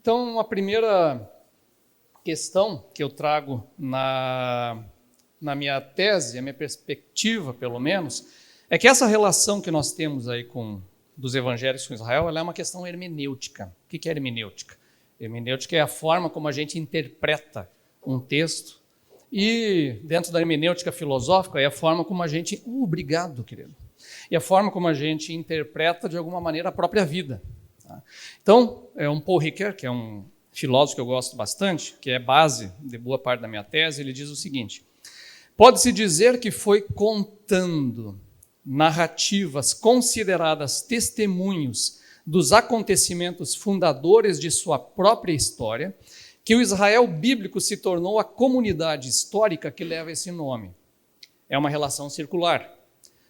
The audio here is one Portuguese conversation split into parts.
Então, a primeira questão que eu trago na minha tese, a minha perspectiva, pelo menos, é que essa relação que nós temos aí dos evangelhos com Israel, ela é uma questão hermenêutica. O que é hermenêutica? Hermenêutica é a forma como a gente interpreta um texto e, dentro da hermenêutica filosófica, é a forma como a gente... obrigado, querido. E a forma como a gente interpreta, de alguma maneira, a própria vida. Tá? Então, um Paul Ricoeur, que é um filósofo que eu gosto bastante, que é base de boa parte da minha tese, ele diz o seguinte: pode-se dizer que foi contando narrativas consideradas testemunhos dos acontecimentos fundadores de sua própria história, que o Israel bíblico se tornou a comunidade histórica que leva esse nome. É uma relação circular.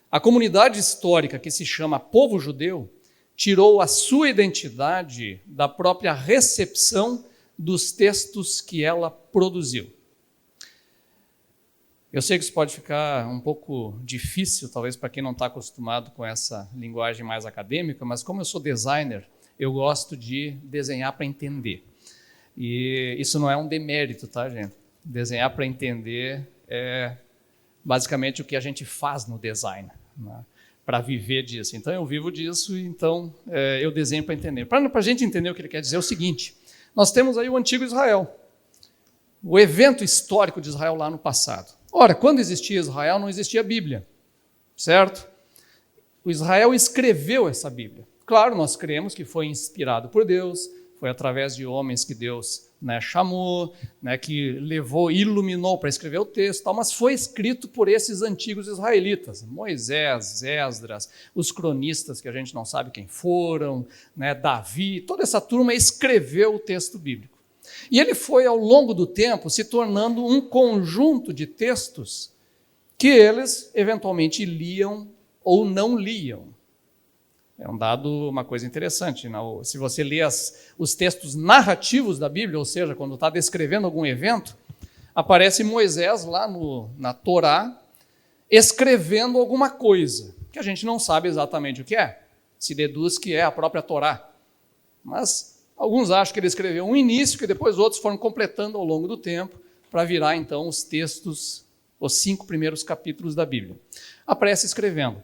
A comunidade histórica que se chama povo judeu tirou a sua identidade da própria recepção dos textos que ela produziu. Eu sei que isso pode ficar um pouco difícil, talvez para quem não está acostumado com essa linguagem mais acadêmica, mas como eu sou designer, eu gosto de desenhar para entender. E isso não é um demérito, tá, gente? Desenhar para entender é basicamente o que a gente faz no design, né? Para viver disso. Então, eu vivo disso, então eu desenho para entender. Para a gente entender o que ele quer dizer, é o seguinte: nós temos aí o antigo Israel, o evento histórico de Israel lá no passado. Ora, quando existia Israel, não existia Bíblia, certo? O Israel escreveu essa Bíblia. Claro, nós cremos que foi inspirado por Deus, foi através de homens que Deus chamou, que levou, iluminou para escrever o texto, tal, mas foi escrito por esses antigos israelitas, Moisés, Esdras, os cronistas que a gente não sabe quem foram, Davi, toda essa turma escreveu o texto bíblico. E ele foi, ao longo do tempo, se tornando um conjunto de textos que eles, eventualmente, liam ou não liam. É um dado, uma coisa interessante. Se você lê os textos narrativos da Bíblia, ou seja, quando está descrevendo algum evento, aparece Moisés lá na Torá, escrevendo alguma coisa, que a gente não sabe exatamente o que é. Se deduz que é a própria Torá. Mas alguns acham que ele escreveu um início, que depois outros foram completando ao longo do tempo, para virar, então, os textos, os 5 primeiros capítulos da Bíblia. Aparece escrevendo.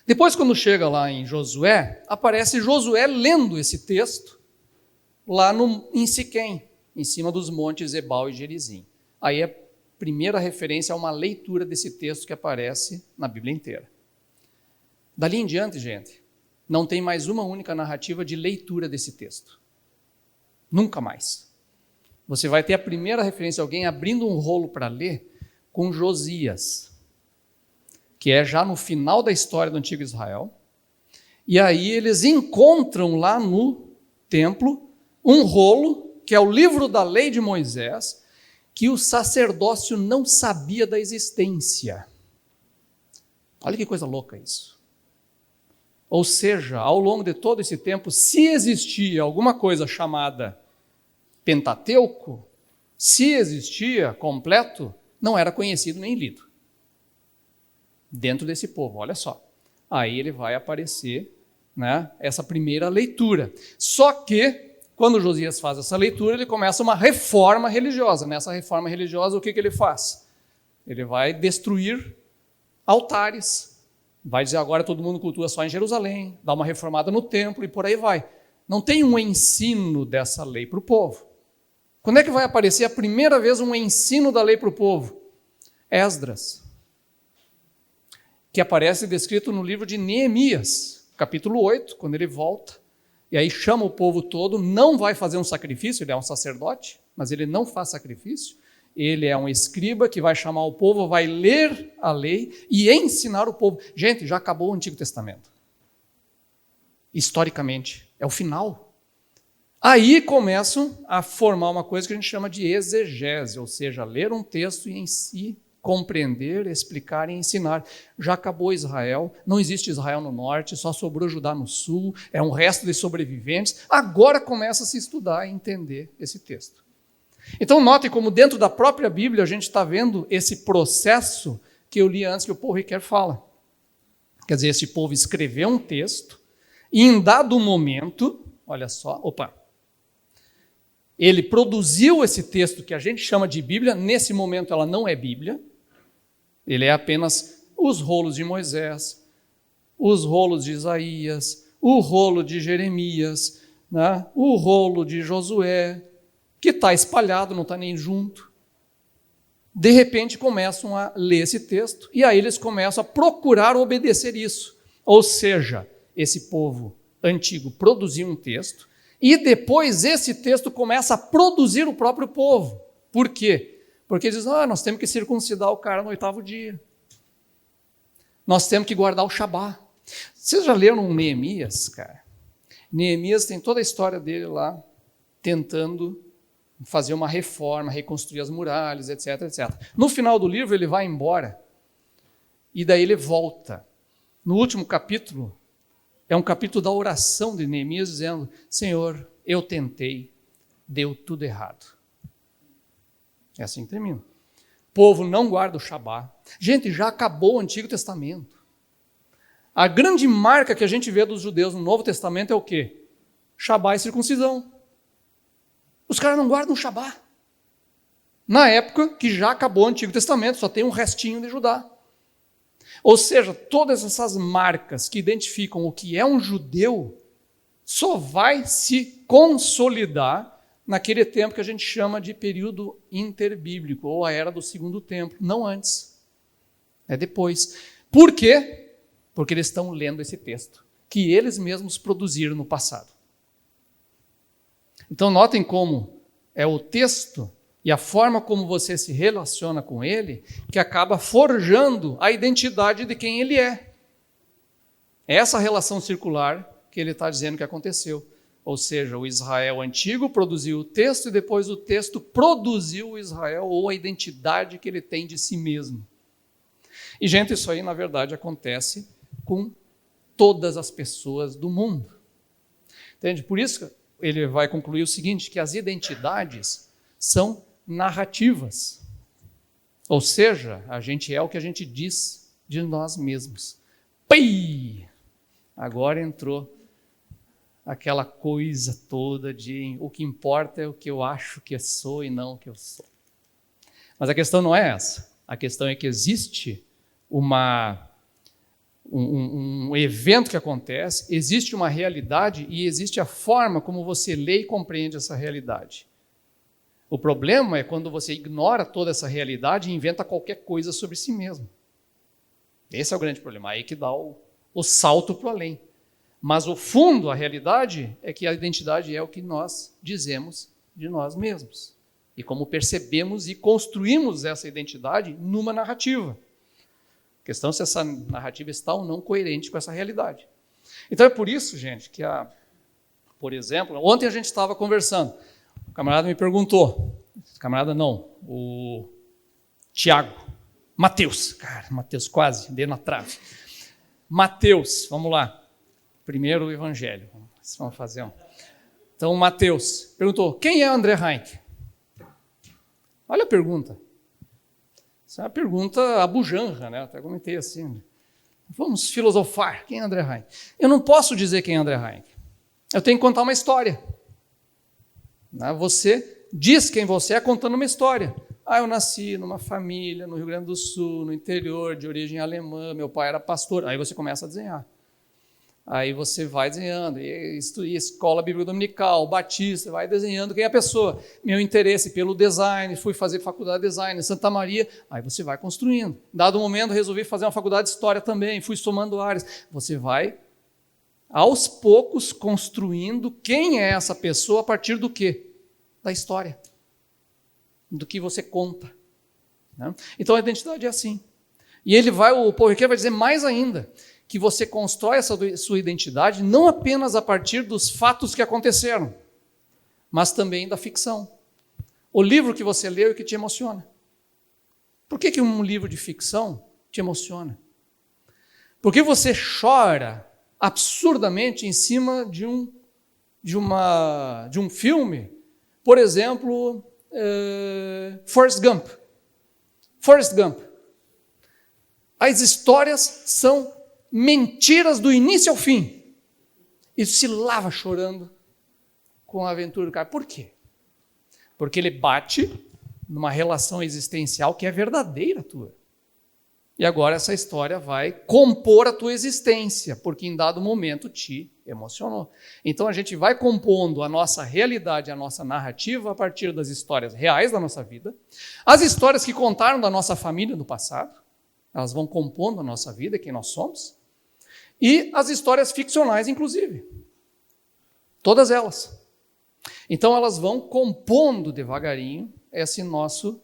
Depois, quando chega lá em Josué, aparece Josué lendo esse texto lá em Siquém, em cima dos montes Ebal e Gerizim. Aí é a primeira referência a uma leitura desse texto que aparece na Bíblia inteira. Dali em diante, gente, não tem mais uma única narrativa de leitura desse texto. Nunca mais. Você vai ter a primeira referência, alguém abrindo um rolo para ler, com Josias, que é já no final da história do antigo Israel, e aí eles encontram lá no templo um rolo, que é o livro da lei de Moisés, que o sacerdócio não sabia da existência. Olha que coisa louca isso. Ou seja, ao longo de todo esse tempo, se existia alguma coisa chamada Pentateuco, se existia completo, não era conhecido nem lido. Dentro desse povo, olha só. Aí ele vai aparecer, essa primeira leitura. Só que, quando Josias faz essa leitura, ele começa uma reforma religiosa. Nessa reforma religiosa, o que ele faz? Ele vai destruir altares, vai dizer agora todo mundo cultua só em Jerusalém, dá uma reformada no templo e por aí vai. Não tem um ensino dessa lei para o povo. Quando é que vai aparecer a primeira vez um ensino da lei para o povo? Esdras, que aparece descrito no livro de Neemias, capítulo 8, quando ele volta, e aí chama o povo todo, não vai fazer um sacrifício, ele é um sacerdote, mas ele não faz sacrifício, ele é um escriba que vai chamar o povo, vai ler a lei e ensinar o povo. Gente, já acabou o Antigo Testamento. Historicamente, é o final. Aí começam a formar uma coisa que a gente chama de exegese, ou seja, ler um texto e em si compreender, explicar e ensinar. Já acabou Israel, não existe Israel no norte, só sobrou Judá no sul, é um resto de sobreviventes. Agora começa a se estudar e entender esse texto. Então notem como dentro da própria Bíblia a gente está vendo esse processo que eu li antes, que o Paul Ricoeur fala. Quer dizer, esse povo escreveu um texto e em dado momento, olha só, Ele produziu esse texto que a gente chama de Bíblia. Nesse momento ela não é Bíblia. Ele é apenas os rolos de Moisés, os rolos de Isaías, o rolo de Jeremias, né? O rolo de Josué, que está espalhado, não está nem junto. De repente começam a ler esse texto e aí eles começam a procurar obedecer isso. Ou seja, esse povo antigo produziu um texto e depois esse texto começa a produzir o próprio povo. Por quê? Porque eles dizem, nós temos que circuncidar o cara no 8º dia. Nós temos que guardar o Shabá. Vocês já leram Neemias, cara? Neemias tem toda a história dele lá, tentando fazer uma reforma, reconstruir as muralhas, etc, etc. No final do livro ele vai embora e daí ele volta. No último capítulo, é um capítulo da oração de Neemias dizendo, Senhor, eu tentei, deu tudo errado. É assim que termina. O povo não guarda o Shabá. Gente, já acabou o Antigo Testamento. A grande marca que a gente vê dos judeus no Novo Testamento é o quê? Shabá e circuncisão. Os caras não guardam o Shabá. Na época que já acabou o Antigo Testamento, só tem um restinho de Judá. Ou seja, todas essas marcas que identificam o que é um judeu só vai se consolidar naquele tempo que a gente chama de período interbíblico, ou a era do Segundo Templo, não antes. É depois. Por quê? Porque eles estão lendo esse texto, que eles mesmos produziram no passado. Então notem como é o texto e a forma como você se relaciona com ele que acaba forjando a identidade de quem ele é. É essa relação circular que ele está dizendo que aconteceu. Ou seja, o Israel antigo produziu o texto e depois o texto produziu o Israel ou a identidade que ele tem de si mesmo. E, gente, isso aí, na verdade, acontece com todas as pessoas do mundo. Entende? Por isso ele vai concluir o seguinte, que as identidades são narrativas. Ou seja, a gente é o que a gente diz de nós mesmos. Pai! Agora entrou aquela coisa toda de o que importa é o que eu acho que eu sou e não o que eu sou. Mas a questão não é essa. A questão é que existe um evento que acontece, existe uma realidade e existe a forma como você lê e compreende essa realidade. O problema é quando você ignora toda essa realidade e inventa qualquer coisa sobre si mesmo. Esse é o grande problema, aí que dá o salto para o além. Mas o fundo, a realidade, é que a identidade é o que nós dizemos de nós mesmos. E como percebemos e construímos essa identidade numa narrativa. A questão é se essa narrativa está ou não coerente com essa realidade. Então é por isso, gente, que por exemplo, ontem a gente estava conversando, o camarada me perguntou, o Tiago, Mateus, cara, Mateus quase, dei na trave. Mateus, vamos lá, primeiro o evangelho, vamos fazer um. Então Mateus perguntou, quem é André Heinck? Olha a pergunta. Essa é uma pergunta abujanra, né? Eu até comentei assim. Vamos filosofar. Quem é André Heinck? Eu não posso dizer quem é André Heinck. Eu tenho que contar uma história. Você diz quem você é contando uma história. Eu nasci numa família no Rio Grande do Sul, no interior, de origem alemã, meu pai era pastor. Aí você começa a desenhar. Aí você vai desenhando, escola bíblica dominical, batista, vai desenhando quem é a pessoa. Meu interesse pelo design, fui fazer faculdade de design em Santa Maria, aí você vai construindo. Dado um momento, resolvi fazer uma faculdade de história também, fui somando áreas. Você vai, aos poucos, construindo quem é essa pessoa a partir do quê? Da história. Do que você conta. Né? Então a identidade é assim. E o Paul Ricoeur vai dizer mais ainda, que você constrói essa sua identidade não apenas a partir dos fatos que aconteceram, mas também da ficção. O livro que você leu e que te emociona. Por que um livro de ficção te emociona? Porque você chora absurdamente em cima de um filme, por exemplo, Forrest Gump. Forrest Gump. As histórias são mentiras do início ao fim. E se lava chorando com a aventura do cara. Por quê? Porque ele bate numa relação existencial que é verdadeira tua. E agora essa história vai compor a tua existência, porque em dado momento te emocionou. Então a gente vai compondo a nossa realidade, a nossa narrativa a partir das histórias reais da nossa vida, as histórias que contaram da nossa família no passado, elas vão compondo a nossa vida, quem nós somos, e as histórias ficcionais, inclusive. Todas elas. Então elas vão compondo devagarinho esse nosso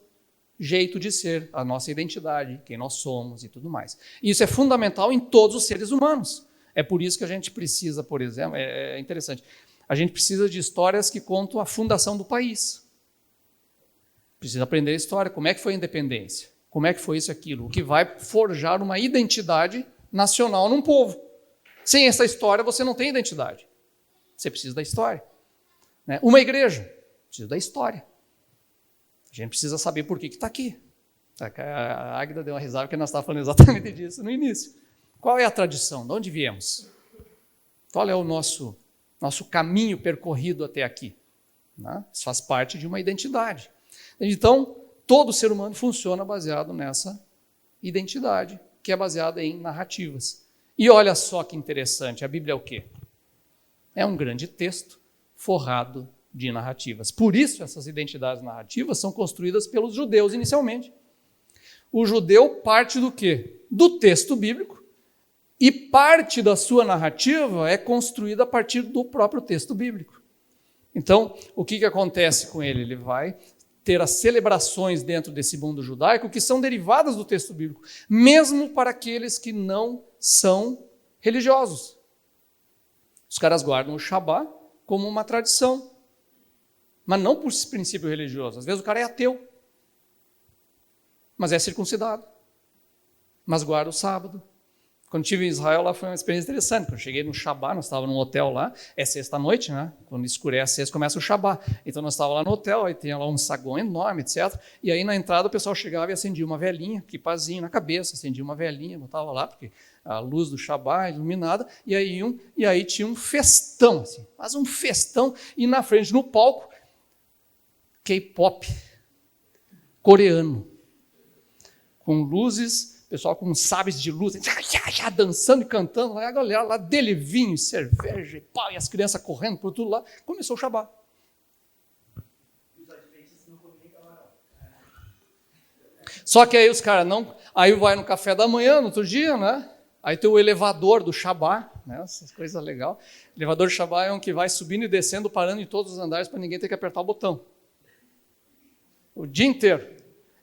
jeito de ser, a nossa identidade, quem nós somos e tudo mais. Isso é fundamental em todos os seres humanos. É por isso que a gente precisa, por exemplo, é interessante, a gente precisa de histórias que contam a fundação do país. Precisa aprender a história, como é que foi a independência, como é que foi isso e aquilo, o que vai forjar uma identidade nacional num povo. Sem essa história você não tem identidade. Você precisa da história. Né? Uma igreja precisa da história. A gente precisa saber por que está aqui. A Águida deu uma risada porque nós estávamos falando exatamente disso no início. Qual é a tradição? De onde viemos? Qual é o nosso caminho percorrido até aqui? Né? Isso faz parte de uma identidade. Então, todo ser humano funciona baseado nessa identidade, que é baseada em narrativas. E olha só que interessante, a Bíblia é o quê? É um grande texto forrado de narrativas. Por isso, essas identidades narrativas são construídas pelos judeus inicialmente. O judeu parte do quê? Do texto bíblico, e parte da sua narrativa é construída a partir do próprio texto bíblico. Então, o que acontece com ele? Ele vai ter as celebrações dentro desse mundo judaico que são derivadas do texto bíblico, mesmo para aqueles que não são religiosos. Os caras guardam o Shabá como uma tradição, mas não por princípio religioso. Às vezes o cara é ateu, mas é circuncidado, mas guarda o sábado. Quando estive em Israel, lá foi uma experiência interessante. Quando cheguei no Shabá, nós estávamos num hotel lá, é sexta-noite, né? Quando escurece sexta, começa o Shabá. Então nós estávamos lá no hotel, aí tinha lá um saguão enorme, etc. E aí na entrada o pessoal chegava e acendia uma velinha, quipazinho na cabeça, acendia uma velinha, botava lá, porque a luz do Shabá iluminada, e aí tinha um festão, assim, mas um festão, e na frente, no palco, K-pop coreano, com luzes, pessoal com sabres de luz, já dançando e cantando, a galera lá dele, vinho, cerveja e pau, e as crianças correndo por tudo lá, começou o Shabá. Só que aí os caras não, aí vai no café da manhã, no outro dia, né? Aí tem o elevador do Shabá, né? Essas coisas legais. O elevador do Shabá é um que vai subindo e descendo, parando em todos os andares para ninguém ter que apertar o botão. O dia inteiro.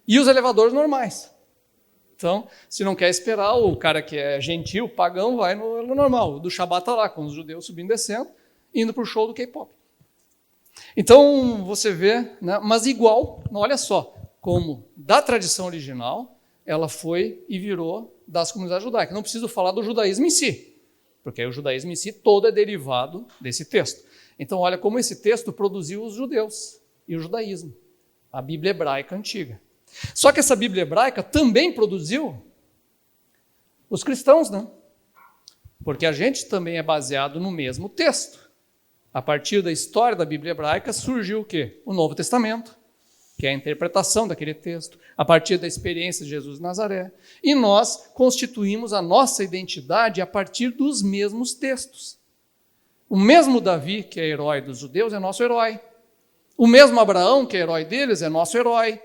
E os elevadores normais. Então, se não quer esperar, o cara que é gentil, pagão, vai no normal. O do Shabá está lá, com os judeus subindo e descendo, indo para o show do K-pop. Então, você vê, né? Mas igual, olha só, como da tradição original, ela foi e virou das comunidades judaicas. Não preciso falar do judaísmo em si, porque aí o judaísmo em si todo é derivado desse texto. Então, olha como esse texto produziu os judeus e o judaísmo, a Bíblia hebraica antiga. Só que essa Bíblia hebraica também produziu os cristãos, né? Porque a gente também é baseado no mesmo texto. A partir da história da Bíblia hebraica surgiu o quê? O Novo Testamento, que é a interpretação daquele texto, a partir da experiência de Jesus de Nazaré. E nós constituímos a nossa identidade a partir dos mesmos textos. O mesmo Davi, que é herói dos judeus, é nosso herói. O mesmo Abraão, que é herói deles, é nosso herói.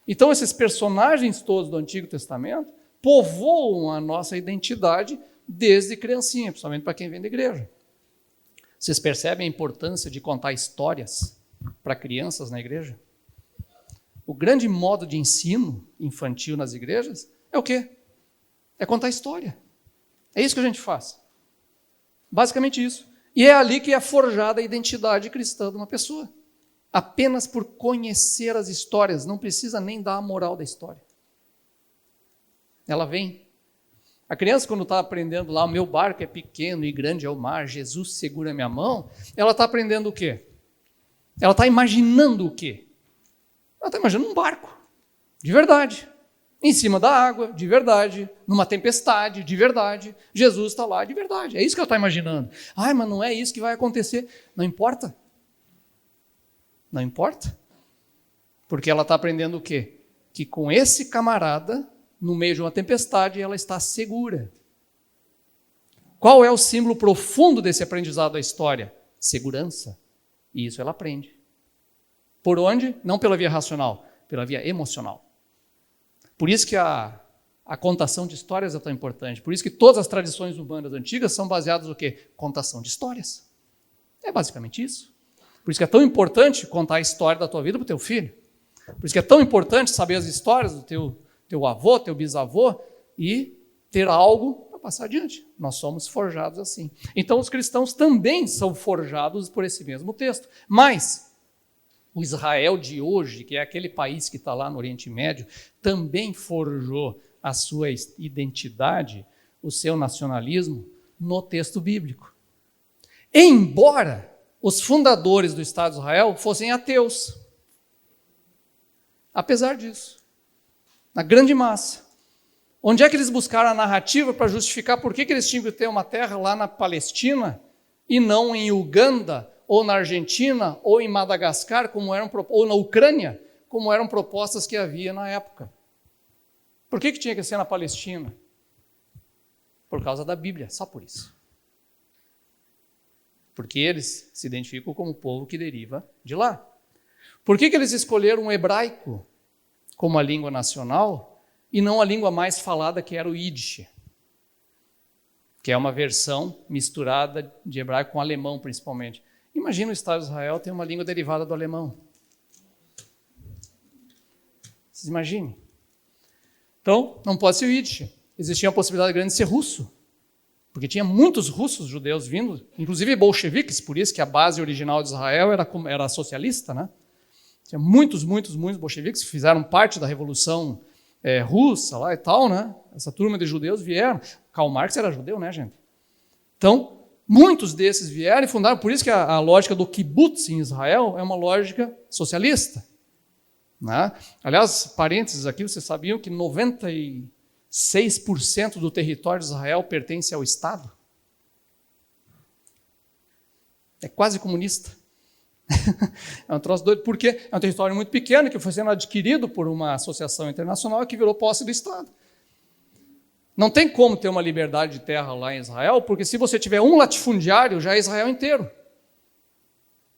Então, esses personagens todos do Antigo Testamento povoam a nossa identidade desde criancinha, principalmente para quem vem da igreja. Vocês percebem a importância de contar histórias para crianças na igreja? O grande modo de ensino infantil nas igrejas é o quê? É contar história. É isso que a gente faz. Basicamente isso. E é ali que é forjada a identidade cristã de uma pessoa. Apenas por conhecer as histórias, não precisa nem dar a moral da história. Ela vem. A criança, quando está aprendendo lá, o meu barco é pequeno e grande é o mar, Jesus segura minha mão, ela está aprendendo o quê? Ela está imaginando o quê? Ela está imaginando um barco, de verdade, em cima da água, de verdade, numa tempestade, de verdade, Jesus está lá, de verdade. É isso que ela está imaginando. Ai, mas não é isso que vai acontecer. Não importa. Não importa. Porque ela está aprendendo o quê? Que com esse camarada, no meio de uma tempestade, ela está segura. Qual é o símbolo profundo desse aprendizado da história? Segurança. E isso ela aprende. Por onde? Não pela via racional, pela via emocional. Por isso que a contação de histórias é tão importante. Por isso que todas as tradições humanas antigas são baseadas no quê? Contação de histórias. É basicamente isso. Por isso que é tão importante contar a história da tua vida para o teu filho. Por isso que é tão importante saber as histórias do teu avô, teu bisavô, e ter algo para passar adiante. Nós somos forjados assim. Então os cristãos também são forjados por esse mesmo texto. Mas o Israel de hoje, que é aquele país que está lá no Oriente Médio, também forjou a sua identidade, o seu nacionalismo, no texto bíblico. Embora os fundadores do Estado de Israel fossem ateus. Apesar disso, na grande massa, onde é que eles buscaram a narrativa para justificar por que eles tinham que ter uma terra lá na Palestina e não em Uganda, ou na Argentina, ou em Madagascar, ou na Ucrânia, como eram propostas que havia na época? Por que tinha que ser na Palestina? Por causa da Bíblia, só por isso. Porque eles se identificam como o povo que deriva de lá. Por que eles escolheram o hebraico como a língua nacional e não a língua mais falada, que era o Yiddish, que é uma versão misturada de hebraico com alemão, principalmente? Imagina o Estado de Israel ter uma língua derivada do alemão. Vocês imaginem. Então, não pode ser o Yiddish. Existia uma possibilidade grande de ser russo, porque tinha muitos russos judeus vindo, inclusive bolcheviques, por isso que a base original de Israel era socialista, né? Tinha muitos bolcheviques que fizeram parte da Revolução Russa lá e tal, né? Essa turma de judeus vieram. Karl Marx era judeu, né, gente? Então, muitos desses vieram e fundaram, por isso que a lógica do kibbutz em Israel é uma lógica socialista. Né? Aliás, parênteses aqui, vocês sabiam que 96% do território de Israel pertence ao Estado? É quase comunista. É um troço doido, porque é um território muito pequeno que foi sendo adquirido por uma associação internacional que virou posse do Estado. Não tem como ter uma liberdade de terra lá em Israel, porque se você tiver um latifundiário, já é Israel inteiro.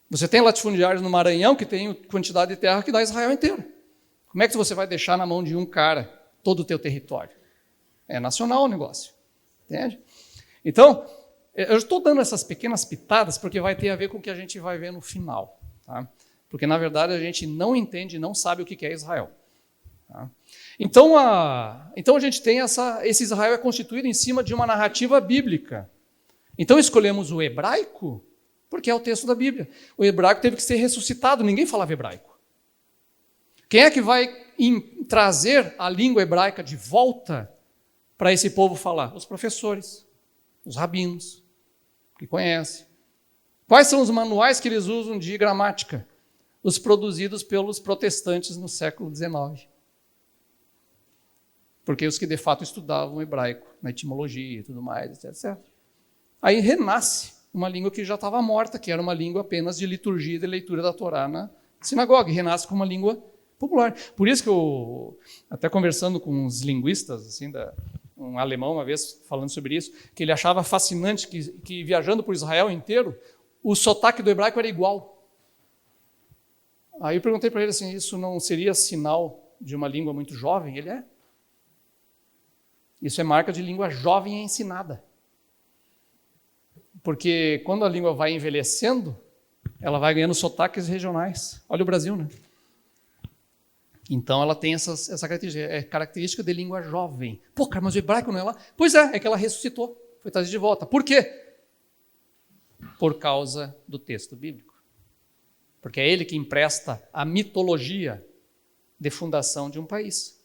Você tem latifundiários no Maranhão que tem quantidade de terra que dá Israel inteiro. Como é que você vai deixar na mão de um cara todo o teu território? É nacional o negócio, entende? Então, eu estou dando essas pequenas pitadas porque vai ter a ver com o que a gente vai ver no final. Tá? Porque, na verdade, a gente não entende, não sabe o que é Israel. Tá? Então a gente tem esse Israel é constituído em cima de uma narrativa bíblica. Então escolhemos o hebraico porque é o texto da Bíblia. O hebraico teve que ser ressuscitado, ninguém falava hebraico. Quem é que vai trazer a língua hebraica de volta para esse povo falar? Os professores, os rabinos, que conhecem. Quais são os manuais que eles usam de gramática? Os produzidos pelos protestantes no século XIX. Porque os que de fato estudavam hebraico, na etimologia e tudo mais, etc. Aí renasce uma língua que já estava morta, que era uma língua apenas de liturgia e de leitura da Torá na sinagoga, e renasce como uma língua popular. Por isso que eu, até conversando com uns linguistas, assim, um alemão uma vez falando sobre isso, que ele achava fascinante que viajando por Israel inteiro, o sotaque do hebraico era igual. Aí eu perguntei para ele assim, isso não seria sinal de uma língua muito jovem? Ele é. Isso é marca de língua jovem e ensinada. Porque quando a língua vai envelhecendo, ela vai ganhando sotaques regionais. Olha o Brasil, né? Então ela tem essa característica de língua jovem. Pô, cara, mas o hebraico não é lá? Pois é que ela ressuscitou, foi trazida de volta. Por quê? Por causa do texto bíblico. Porque é ele que empresta a mitologia de fundação de um país.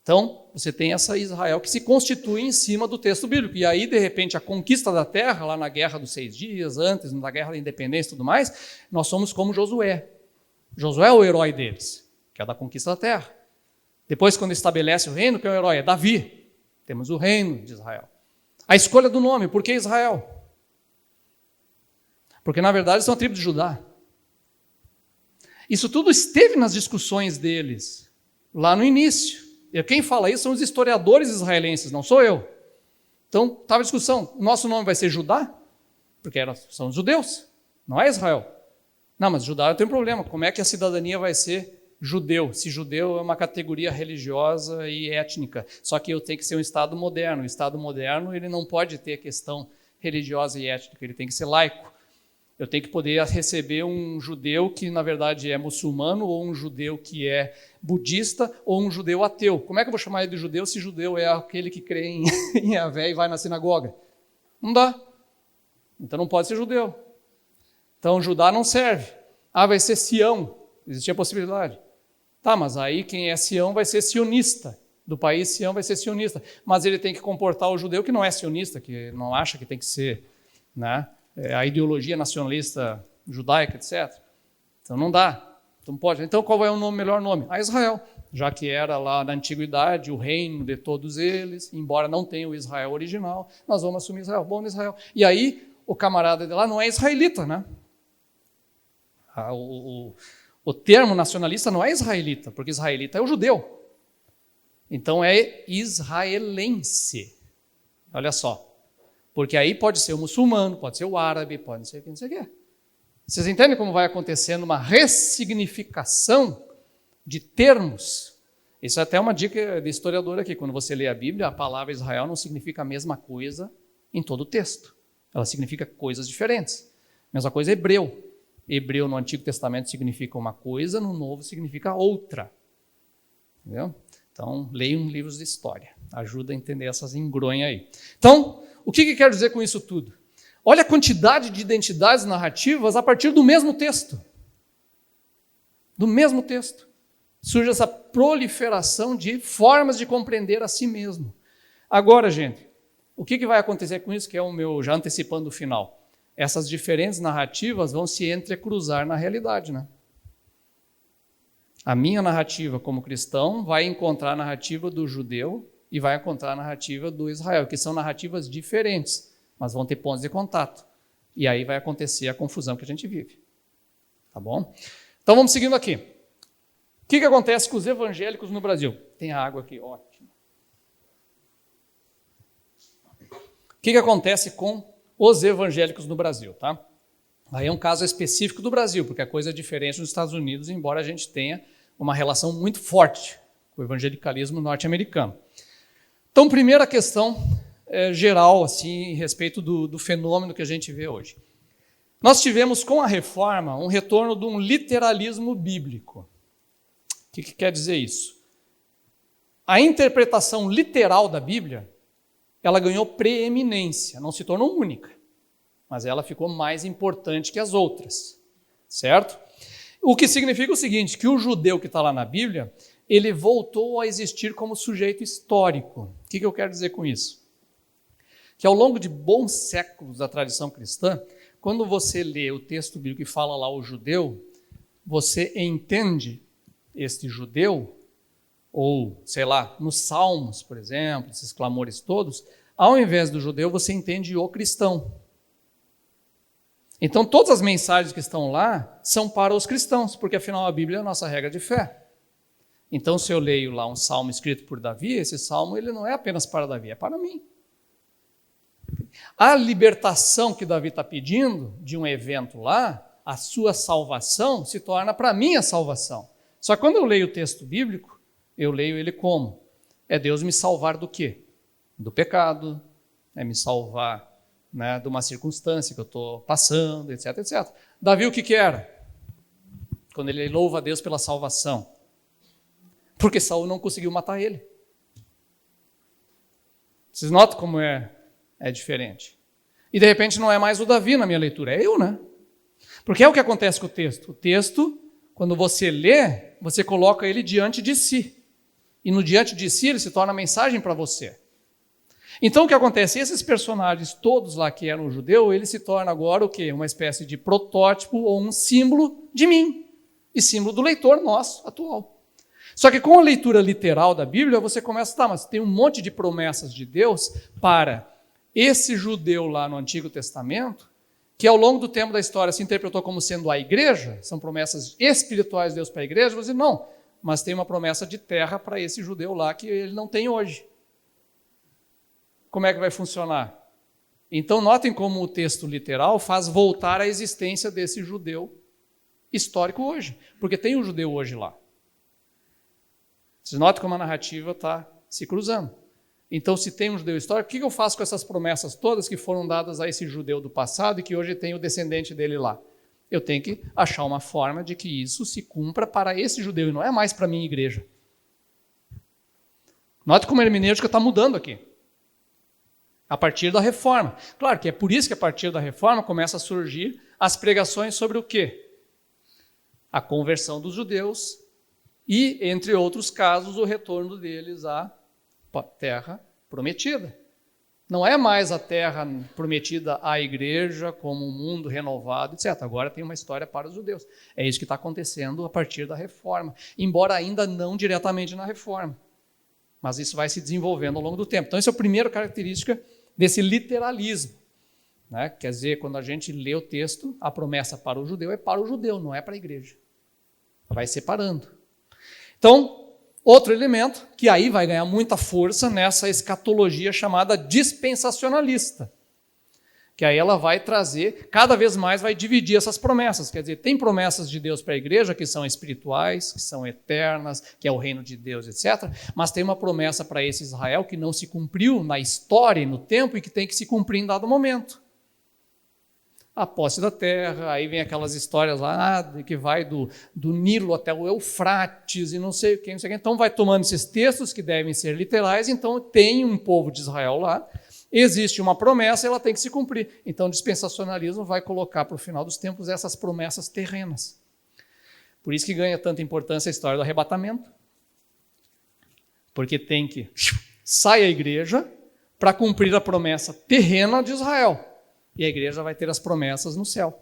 Então, você tem essa Israel que se constitui em cima do texto bíblico. E aí, de repente, a conquista da terra, lá na Guerra dos 6 Dias, antes, na Guerra da Independência e tudo mais, nós somos como Josué. Josué é o herói deles, que é da conquista da terra. Depois, quando estabelece o reino, quem é o herói? É Davi. Temos o reino de Israel. A escolha do nome, por que Israel? Porque, na verdade, são a tribo de Judá. Isso tudo esteve nas discussões deles, lá no início. E quem fala isso são os historiadores israelenses, não sou eu. Então, estava a discussão, o nosso nome vai ser Judá? Porque são os judeus, não é Israel. Não, mas Judá tem um problema, como é que a cidadania vai ser judeu? Se judeu é uma categoria religiosa e étnica, só que eu tenho que ser um Estado moderno. O Estado moderno ele não pode ter a questão religiosa e étnica, ele tem que ser laico. Eu tenho que poder receber um judeu que, na verdade, é muçulmano, ou um judeu que é budista, ou um judeu ateu. Como é que eu vou chamar ele de judeu se judeu é aquele que crê em Yahvé e vai na sinagoga? Não dá. Então não pode ser judeu. Então Judá não serve. Vai ser Sião. Existia a possibilidade. Tá, mas aí quem é Sião vai ser sionista. Do país Sião vai ser sionista. Mas ele tem que comportar o judeu que não é sionista, que não acha que tem que ser, né, a ideologia nacionalista judaica, etc. Então não dá. Então pode. Então qual é o melhor nome? Israel. Já que era lá na antiguidade o reino de todos eles, embora não tenha o Israel original, nós vamos assumir Israel. Bom, Israel. E aí o camarada de lá não é israelita, né? O termo nacionalista não é israelita, porque israelita é o judeu. Então é israelense. Olha só. Porque aí pode ser o muçulmano, pode ser o árabe, pode ser quem você quer. Vocês entendem como vai acontecendo uma ressignificação de termos? Isso é até uma dica de historiador aqui. Quando você lê a Bíblia, a palavra Israel não significa a mesma coisa em todo o texto. Ela significa coisas diferentes. Mesma coisa hebreu. Hebreu no Antigo Testamento significa uma coisa, no Novo significa outra. Entendeu? Então, leiam livros de história. Ajuda a entender essas engronhas aí. Então, o que quero dizer com isso tudo? Olha a quantidade de identidades narrativas a partir do mesmo texto. Do mesmo texto. Surge essa proliferação de formas de compreender a si mesmo. Agora, gente, o que vai acontecer com isso, que é o meu, já antecipando o final? Essas diferentes narrativas vão se entrecruzar na realidade, né? A minha narrativa como cristão vai encontrar a narrativa do judeu e vai encontrar a narrativa do Israel, que são narrativas diferentes, mas vão ter pontos de contato. E aí vai acontecer a confusão que a gente vive. Tá bom? Então vamos seguindo aqui. O que acontece com os evangélicos no Brasil? Tem água aqui, ótimo. O que acontece com os evangélicos no Brasil, tá? Aí é um caso específico do Brasil, porque a coisa é diferente nos Estados Unidos, embora a gente tenha uma relação muito forte com o evangelicalismo norte-americano. Então, primeira questão geral, assim, em respeito do fenômeno que a gente vê hoje. Nós tivemos, com a reforma, um retorno de um literalismo bíblico. O que quer dizer isso? A interpretação literal da Bíblia, ela ganhou preeminência, não se tornou única, mas ela ficou mais importante que as outras, certo? O que significa o seguinte, que o judeu que está lá na Bíblia, ele voltou a existir como sujeito histórico. O que eu quero dizer com isso? Que ao longo de bons séculos da tradição cristã, quando você lê o texto bíblico e fala lá o judeu, você entende este judeu, ou, sei lá, nos Salmos, por exemplo, esses clamores todos, ao invés do judeu, você entende o cristão. Então, todas as mensagens que estão lá são para os cristãos, porque afinal a Bíblia é a nossa regra de fé. Então, se eu leio lá um salmo escrito por Davi, esse salmo ele não é apenas para Davi, é para mim. A libertação que Davi está pedindo de um evento lá, a sua salvação, se torna para mim a salvação. Só que quando eu leio o texto bíblico, eu leio ele como? É Deus me salvar do quê? Do pecado, é me salvar, né, de uma circunstância que eu estou passando, etc, etc. Davi o que era? Quando ele louva a Deus pela salvação. Porque Saul não conseguiu matar ele. Vocês notam como é diferente. E de repente não é mais o Davi na minha leitura, é eu, né? Porque é o que acontece com o texto. O texto, quando você lê, você coloca ele diante de si. E no diante de si ele se torna mensagem para você. Então o que acontece? Esses personagens todos lá que eram judeu, ele se torna agora o quê? Uma espécie de protótipo ou um símbolo de mim. E símbolo do leitor nosso, atual. Só que com a leitura literal da Bíblia, você começa, mas tem um monte de promessas de Deus para esse judeu lá no Antigo Testamento, que ao longo do tempo da história se interpretou como sendo a igreja, são promessas espirituais de Deus para a igreja, você não, mas tem uma promessa de terra para esse judeu lá que ele não tem hoje. Como é que vai funcionar? Então notem como o texto literal faz voltar à existência desse judeu histórico hoje, porque tem um judeu hoje lá. Vocês notam como a narrativa está se cruzando. Então, se tem um judeu histórico, o que eu faço com essas promessas todas que foram dadas a esse judeu do passado e que hoje tem o descendente dele lá? Eu tenho que achar uma forma de que isso se cumpra para esse judeu e não é mais para a minha igreja. Note como a hermenêutica está mudando aqui. A partir da reforma. Claro que é por isso que a partir da reforma começa a surgir as pregações sobre o quê? A conversão dos judeus e, entre outros casos, o retorno deles à terra prometida. Não é mais a terra prometida à igreja como um mundo renovado, etc. Agora tem uma história para os judeus. É isso que está acontecendo a partir da reforma, embora ainda não diretamente na reforma. Mas isso vai se desenvolvendo ao longo do tempo. Então, essa é a primeira característica desse literalismo. Né? Quer dizer, quando a gente lê o texto, a promessa para o judeu é para o judeu, não é para a igreja. Vai separando. Então, outro elemento que aí vai ganhar muita força nessa escatologia chamada dispensacionalista, que aí ela vai trazer, cada vez mais vai dividir essas promessas. Quer dizer, tem promessas de Deus para a igreja que são espirituais, que são eternas, que é o reino de Deus, etc. Mas tem uma promessa para esse Israel que não se cumpriu na história e no tempo e que tem que se cumprir em dado momento. A posse da terra, aí vem aquelas histórias lá, que vai do Nilo até o Eufrates e não sei o que, não sei o que. Então vai tomando esses textos que devem ser literais, então tem um povo de Israel lá, existe uma promessa e ela tem que se cumprir. Então o dispensacionalismo vai colocar para o final dos tempos essas promessas terrenas. Por isso que ganha tanta importância a história do arrebatamento. Porque tem que sair a igreja para cumprir a promessa terrena de Israel. E a igreja vai ter as promessas no céu.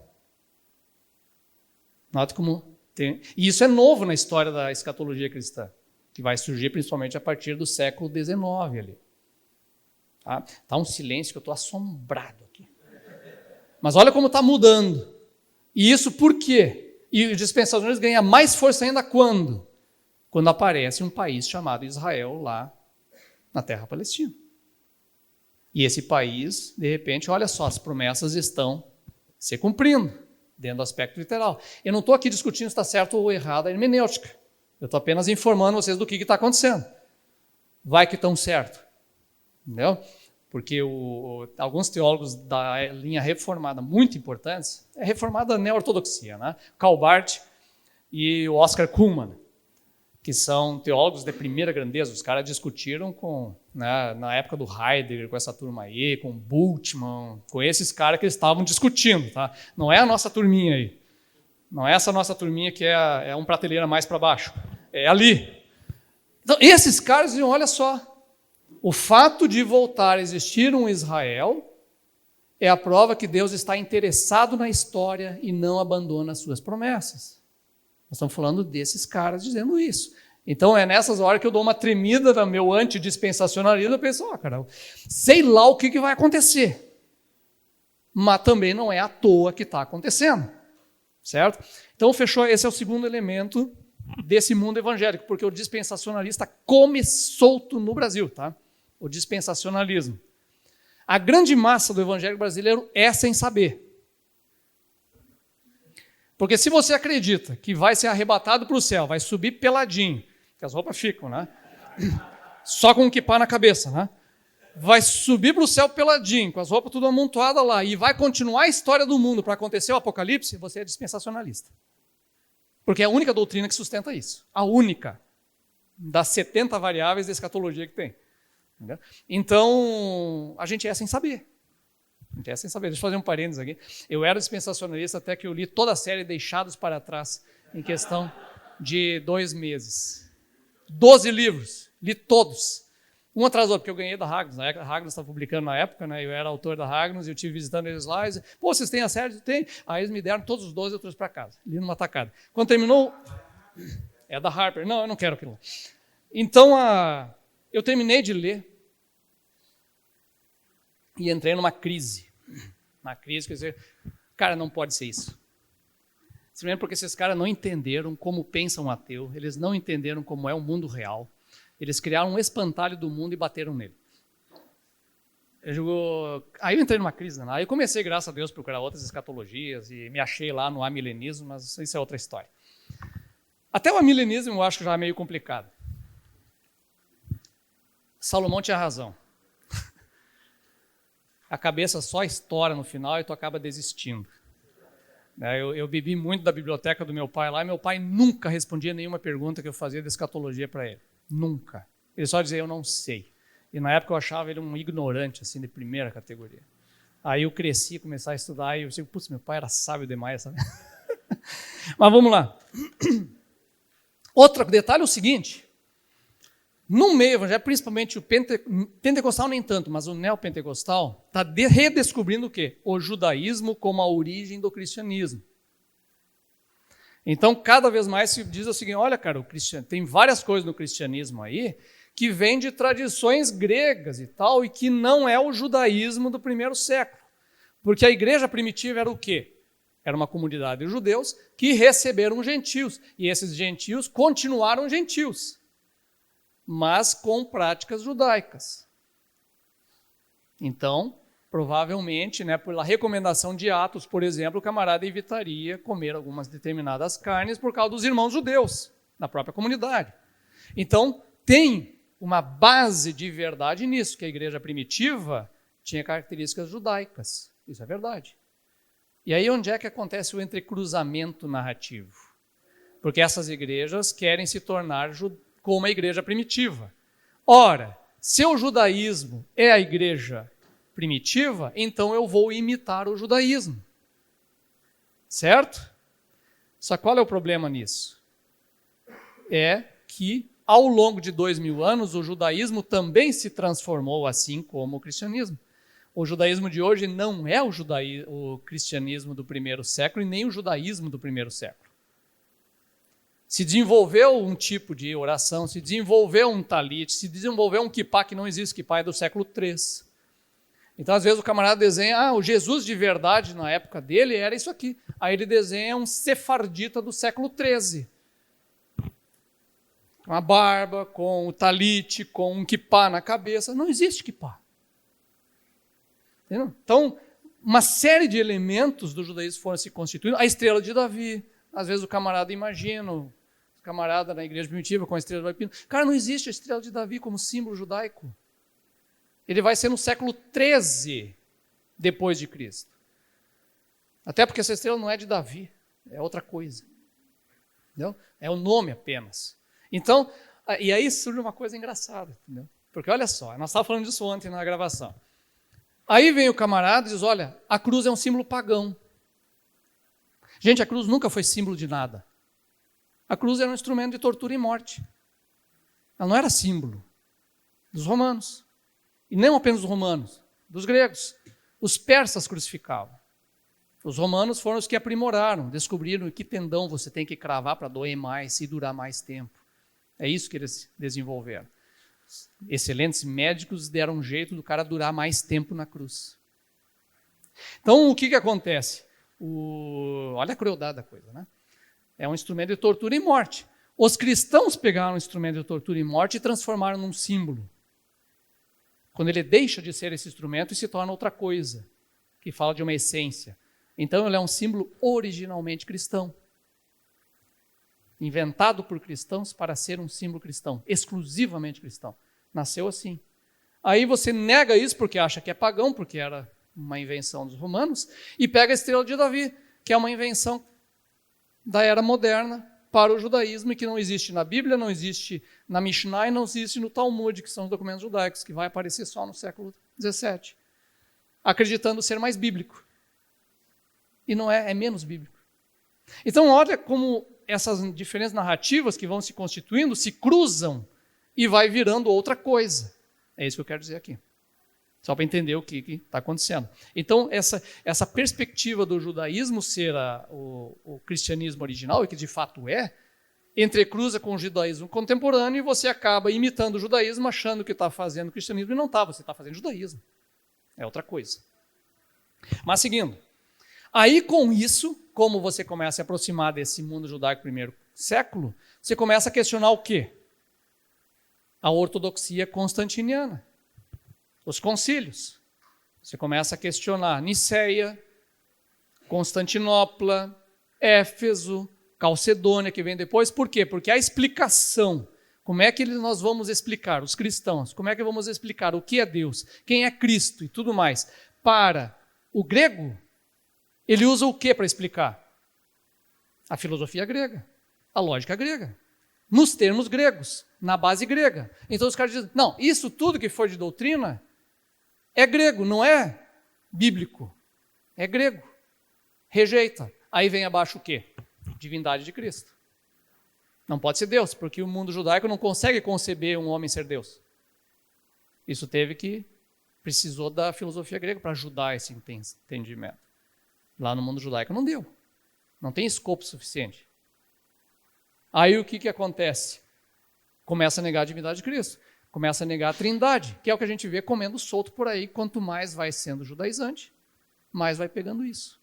Note como tem... E isso é novo na história da escatologia cristã, que vai surgir principalmente a partir do século XIX ali. Tá um silêncio que eu estou assombrado aqui. Mas olha como está mudando. E isso por quê? E o dispensacionalismo ganha mais força ainda quando? Quando aparece um país chamado Israel lá na terra palestina. E esse país, de repente, olha só, as promessas estão se cumprindo, dentro do aspecto literal. Eu não estou aqui discutindo se está certo ou errado a hermenêutica. Eu estou apenas informando vocês do que está acontecendo. Vai que estão certo. Entendeu? Porque alguns teólogos da linha reformada, muito importantes, é reformada neo-ortodoxia, né? Karl Barth e o Oscar Cullmann, que são teólogos de primeira grandeza. Os caras discutiram na época do Heidegger, com essa turma aí, com Bultmann, com esses caras que eles estavam discutindo. Tá? Não é a nossa turminha aí. Não é essa nossa turminha que é um prateleira mais para baixo. É ali. Então, esses caras diziam, olha só, o fato de voltar a existir um Israel é a prova que Deus está interessado na história e não abandona as suas promessas. Nós estamos falando desses caras dizendo isso. Então é nessas horas que eu dou uma tremida no meu antidispensacionalismo, eu penso, cara, sei lá o que vai acontecer. Mas também não é à toa que está acontecendo. Certo? Então fechou, esse é o segundo elemento desse mundo evangélico, porque o dispensacionalista come solto no Brasil, tá? O dispensacionalismo. A grande massa do evangelho brasileiro é sem saber. Porque se você acredita que vai ser arrebatado para o céu, vai subir peladinho, que as roupas ficam, né? Só com um quipá na cabeça, né? Vai subir para o céu peladinho, com as roupas tudo amontoadas lá, e vai continuar a história do mundo para acontecer o apocalipse, você é dispensacionalista. Porque é a única doutrina que sustenta isso. A única das 70 variáveis da escatologia que tem. Entendeu? Então, a gente é sem saber. Deixa eu fazer um parênteses aqui. Eu era dispensacionalista até que eu li toda a série Deixados para Trás, em questão de 2 meses. 12 livros, li todos. Um atrás do outro, porque eu ganhei da Ragnos. A Ragnos estava publicando na época, né? Eu era autor da Ragnos e eu estive visitando eles lá. E disse, pô, vocês têm a série? Tem. Aí eles me deram todos os 12 e eu trouxe para casa. Li numa tacada. Quando terminou, é da Harper. Não, eu não quero aquilo. Então, eu terminei de ler e entrei numa crise. Uma crise, quer dizer, Cara, não pode ser isso. Simplesmente porque esses caras não entenderam como pensa um ateu, eles não entenderam como é o mundo real. Eles criaram um espantalho do mundo e bateram nele. Aí eu entrei numa crise, né? Aí eu comecei, graças a Deus, a procurar outras escatologias e me achei lá no amilenismo, mas isso é outra história. Até o amilenismo eu acho que já é meio complicado. Salomão tinha razão. A cabeça só estoura no final e tu acaba desistindo. Eu bebi muito da biblioteca do meu pai lá e meu pai nunca respondia nenhuma pergunta que eu fazia de escatologia para ele. Nunca. Ele só dizia, eu não sei. E na época eu achava ele um ignorante, assim, de primeira categoria. Aí eu cresci, comecei a estudar e eu disse, putz, meu pai era sábio demais, sabe? Mas vamos lá. Outro detalhe é o seguinte, no meio evangélico, principalmente o pentecostal nem tanto, mas o neopentecostal está redescobrindo o quê? O judaísmo como a origem do cristianismo. Então, cada vez mais se diz o seguinte, olha, cara, tem várias coisas no cristianismo aí que vêm de tradições gregas e tal, e que não é o judaísmo do primeiro século. Porque a igreja primitiva era o quê? Era uma comunidade de judeus que receberam gentios, e esses gentios continuaram gentios, mas com práticas judaicas. Então, provavelmente, pela recomendação de Atos, por exemplo, o camarada evitaria comer algumas determinadas carnes por causa dos irmãos judeus, da própria comunidade. Então, tem uma base de verdade nisso, que a igreja primitiva tinha características judaicas. Isso é verdade. E aí onde é que acontece o entrecruzamento narrativo? Porque essas igrejas querem se tornar como a igreja primitiva. Ora, se o judaísmo é a igreja primitiva, então eu vou imitar o judaísmo. Certo? Só qual é o problema nisso? É que ao longo de 2000 anos, o judaísmo também se transformou assim como o cristianismo. O judaísmo de hoje não é o cristianismo do primeiro século e nem o judaísmo do primeiro século. Se desenvolveu um tipo de oração, se desenvolveu um talit, se desenvolveu um kippá, que não existe, kippá é do século III. Então, às vezes, o camarada desenha, o Jesus de verdade na época dele era isso aqui. Aí ele desenha um sefardita do século XIII. Com a barba, com o talite, com um kippá na cabeça. Não existe kippá. Entendeu? Então, uma série de elementos do judaísmo foram se constituindo. A estrela de Davi. Às vezes o camarada imagina, o camarada na igreja primitiva com a estrela de Davi. Cara, não existe a estrela de Davi como símbolo judaico. Ele vai ser no século XIII depois de Cristo. Até porque essa estrela não é de Davi, é outra coisa. Entendeu? É o nome apenas. Então, e aí surge uma coisa engraçada, entendeu? Porque olha só, nós estávamos falando disso ontem na gravação. Aí vem o camarada e diz, olha, a cruz é um símbolo pagão. Gente, a cruz nunca foi símbolo de nada. A cruz era um instrumento de tortura e morte. Ela não era símbolo dos romanos. E não apenas dos romanos, dos gregos. Os persas crucificavam. Os romanos foram os que aprimoraram, descobriram que tendão você tem que cravar para doer mais e durar mais tempo. É isso que eles desenvolveram. Excelentes médicos deram um jeito do cara durar mais tempo na cruz. Então, o que acontece? Olha a crueldade da coisa, né? É um instrumento de tortura e morte. Os cristãos pegaram o instrumento de tortura e morte e transformaram num símbolo. Quando ele deixa de ser esse instrumento e se torna outra coisa, que fala de uma essência. Então, ele é um símbolo originalmente cristão. Inventado por cristãos para ser um símbolo cristão, exclusivamente cristão. Nasceu assim. Aí você nega isso porque acha que é pagão, porque era uma invenção dos romanos, e pega a estrela de Davi, que é uma invenção da era moderna para o judaísmo, e que não existe na Bíblia, não existe na Mishnah e não existe no Talmud, que são os documentos judaicos, que vai aparecer só no século XVII, acreditando ser mais bíblico. E não é, é menos bíblico. Então, olha como essas diferentes narrativas que vão se constituindo se cruzam e vai virando outra coisa. É isso que eu quero dizer aqui. Só para entender o que está acontecendo. Então, essa perspectiva do judaísmo ser o cristianismo original, e que de fato é, entrecruza com o judaísmo contemporâneo e você acaba imitando o judaísmo, achando que está fazendo cristianismo e não está, você está fazendo judaísmo. É outra coisa. Mas seguindo. Aí, com isso, como você começa a se aproximar desse mundo judaico primeiro século, você começa a questionar o quê? A ortodoxia constantiniana, os concílios. Você começa a questionar Niceia, Constantinopla, Éfeso, Calcedônia, que vem depois. Por quê? Porque a explicação, como é que nós vamos explicar, os cristãos, como é que vamos explicar o que é Deus, quem é Cristo e tudo mais, para o grego, ele usa o que para explicar? A filosofia grega, a lógica grega, nos termos gregos, na base grega. Então os caras dizem, não, isso tudo que for de doutrina é grego, não é bíblico, é grego. Rejeita. Aí vem abaixo o quê? Divindade de Cristo. Não pode ser Deus, porque o mundo judaico não consegue conceber um homem ser Deus. Isso precisou da filosofia grega para ajudar esse entendimento. Lá no mundo judaico não deu. Não tem escopo suficiente. Aí o que acontece? Começa a negar a divindade de Cristo. Começa a negar a trindade, que é o que a gente vê comendo solto por aí. Quanto mais vai sendo judaizante, mais vai pegando isso.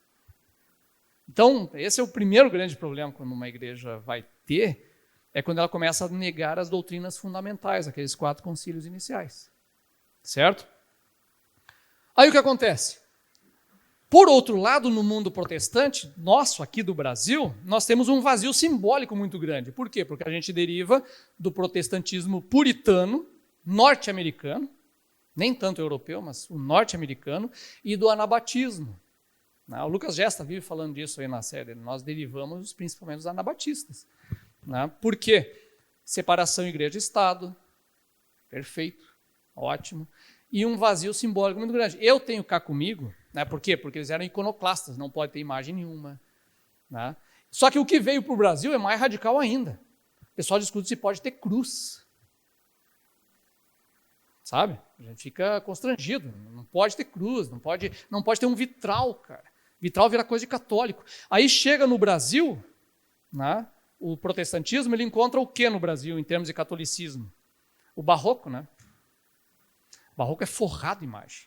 Então, esse é o primeiro grande problema quando uma igreja vai ter, é quando ela começa a negar as doutrinas fundamentais, aqueles 4 concílios iniciais. Certo? Aí o que acontece? Por outro lado, no mundo protestante, nosso aqui do Brasil, nós temos um vazio simbólico muito grande. Por quê? Porque a gente deriva do protestantismo puritano, norte-americano, nem tanto europeu, mas o norte-americano, e do anabatismo. O Lucas Gesta vive falando disso aí na série. Nós derivamos principalmente dos anabatistas. Por quê? Separação igreja e Estado. Perfeito. Ótimo. E um vazio simbólico muito grande. Eu tenho cá comigo, por quê? Porque eles eram iconoclastas, não pode ter imagem nenhuma. Só que o que veio para o Brasil é mais radical ainda. O pessoal discute se pode ter cruz. Sabe? A gente fica constrangido. Não pode ter cruz, não pode ter um vitral, cara. Vitral vira coisa de católico. Aí chega no Brasil, o protestantismo, ele encontra o que no Brasil, em termos de catolicismo? O barroco, O barroco é forrado de imagem.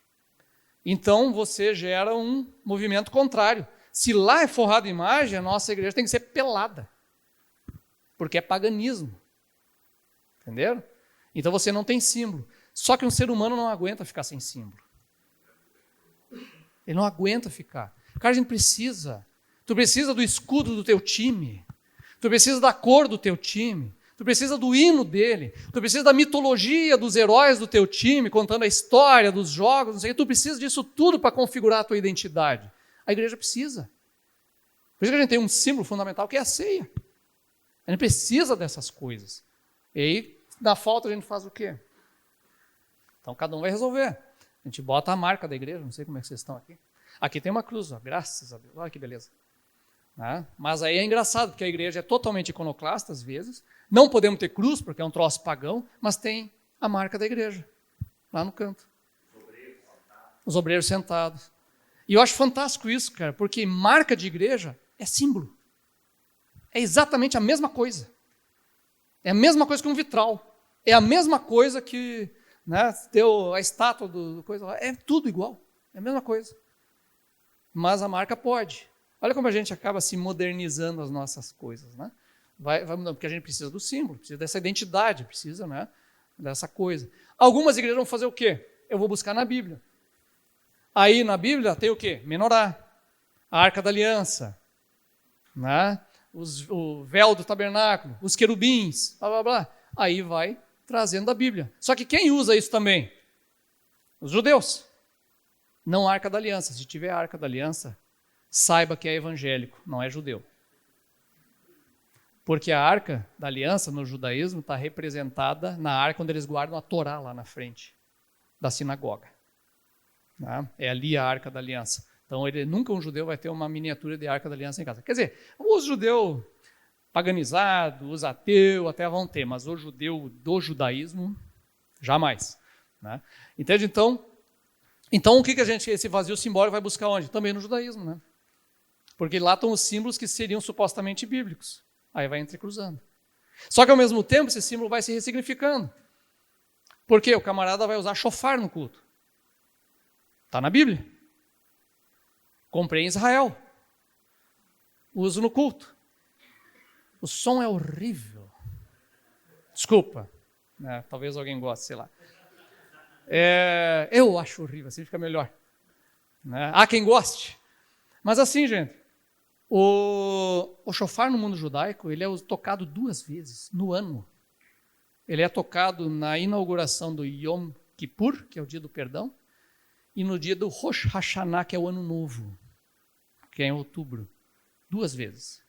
Então, você gera um movimento contrário. Se lá é forrado de imagem, a nossa igreja tem que ser pelada. Porque é paganismo. Entenderam? Então, você não tem símbolo. Só que um ser humano não aguenta ficar sem símbolo. Ele não aguenta ficar. Cara, a gente precisa. Tu precisa do escudo do teu time. Tu precisa da cor do teu time. Tu precisa do hino dele. Tu precisa da mitologia dos heróis do teu time, contando a história dos jogos, não sei o que. Tu precisa disso tudo para configurar a tua identidade. A igreja precisa. Por isso que a gente tem um símbolo fundamental que é a ceia. A gente precisa dessas coisas. E aí, na falta, a gente faz o quê? Então, cada um vai resolver. A gente bota a marca da igreja, não sei como é que vocês estão aqui. Aqui tem uma cruz, graças a Deus. Olha que beleza. Mas aí é engraçado, porque a igreja é totalmente iconoclasta, às vezes. Não podemos ter cruz, porque é um troço pagão, mas tem a marca da igreja, lá no canto. Os obreiros sentados. E eu acho fantástico isso, cara, porque marca de igreja é símbolo. É exatamente a mesma coisa. É a mesma coisa que um vitral. É a mesma coisa que a estátua do coisa lá. É tudo igual. É a mesma coisa. Mas a marca pode. Olha como a gente acaba se modernizando as nossas coisas, vai mudando, porque a gente precisa do símbolo, precisa dessa identidade, precisa dessa coisa. Algumas igrejas vão fazer o quê? Eu vou buscar na Bíblia. Aí na Bíblia tem o quê? Menorá, a Arca da Aliança, o véu do tabernáculo, os querubins, blá, blá, blá. Aí vai trazendo da Bíblia. Só que quem usa isso também? Os judeus. Não a Arca da Aliança. Se tiver a Arca da Aliança, saiba que é evangélico, não é judeu. Porque a Arca da Aliança no judaísmo está representada na arca onde eles guardam a Torá lá na frente da sinagoga. É ali a Arca da Aliança. Então, nunca um judeu vai ter uma miniatura de Arca da Aliança em casa. Quer dizer, os judeus paganizados, os ateus até vão ter, mas o judeu do judaísmo, jamais. Entende? Então o que esse vazio simbólico vai buscar onde? Também no judaísmo, Porque lá estão os símbolos que seriam supostamente bíblicos. Aí vai entrecruzando. Só que ao mesmo tempo esse símbolo vai se ressignificando. Porque o camarada vai usar shofar no culto. Está na Bíblia. Comprei em Israel. uso no culto. O som é horrível. Desculpa, né? Talvez alguém goste, sei lá. Eu acho horrível, assim fica melhor. Né? Há quem goste. Mas assim, gente, o shofar no mundo judaico, ele é tocado 2 vezes no ano. Ele é tocado na inauguração do Yom Kippur, que é o dia do perdão, e no dia do Rosh Hashanah, que é o ano novo, que é em outubro. 2 vezes.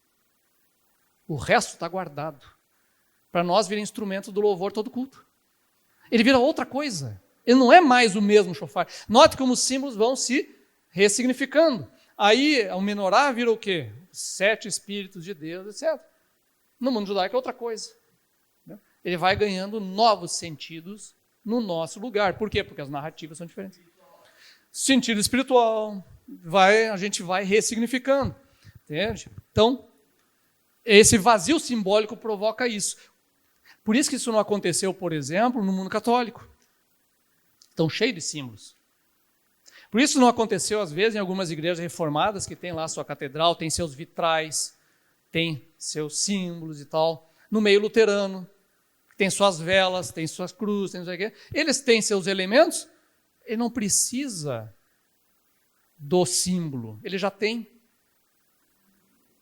O resto está guardado. Para nós vira instrumento do louvor todo culto. Ele vira outra coisa. Ele não é mais o mesmo shofar. Note como os símbolos vão se ressignificando. Aí o menorá vira o quê? Os 7 Espíritos de Deus, etc. No mundo judaico é outra coisa. Ele vai ganhando novos sentidos no nosso lugar. Por quê? Porque as narrativas são diferentes. Sentido espiritual, a gente vai ressignificando. Entende? Então, esse vazio simbólico provoca isso. Por isso que isso não aconteceu, por exemplo, no mundo católico. Tão cheio de símbolos. Por isso não aconteceu, às vezes, em algumas igrejas reformadas, que tem lá sua catedral, tem seus vitrais, tem seus símbolos e tal. No meio luterano, tem suas velas, tem suas cruzes, tem não sei o quê. Eles têm seus elementos, ele não precisa do símbolo, ele já tem.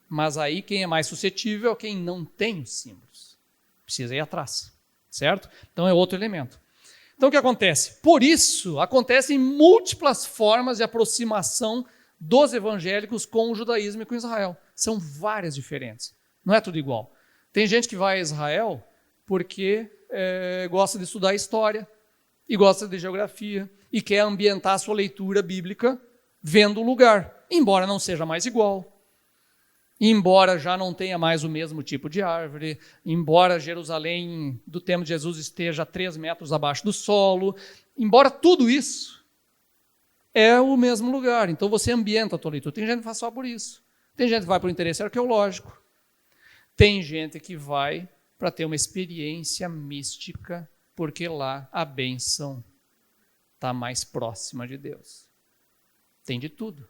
Mas aí quem é mais suscetível é quem não tem os símbolos. Precisa ir atrás, certo? Então é outro elemento. Então o que acontece? Por isso, acontecem múltiplas formas de aproximação dos evangélicos com o judaísmo e com Israel. São várias diferentes. Não é tudo igual. Tem gente que vai a Israel porque gosta de estudar história e gosta de geografia e quer ambientar a sua leitura bíblica vendo o lugar, embora não seja mais igual. Embora já não tenha mais o mesmo tipo de árvore, embora Jerusalém do tempo de Jesus esteja a 3 metros abaixo do solo, embora tudo isso é o mesmo lugar. Então você ambienta a tua leitura. Tem gente que faz só por isso. Tem gente que vai por interesse arqueológico. Tem gente que vai para ter uma experiência mística, porque lá a bênção está mais próxima de Deus. Tem de tudo.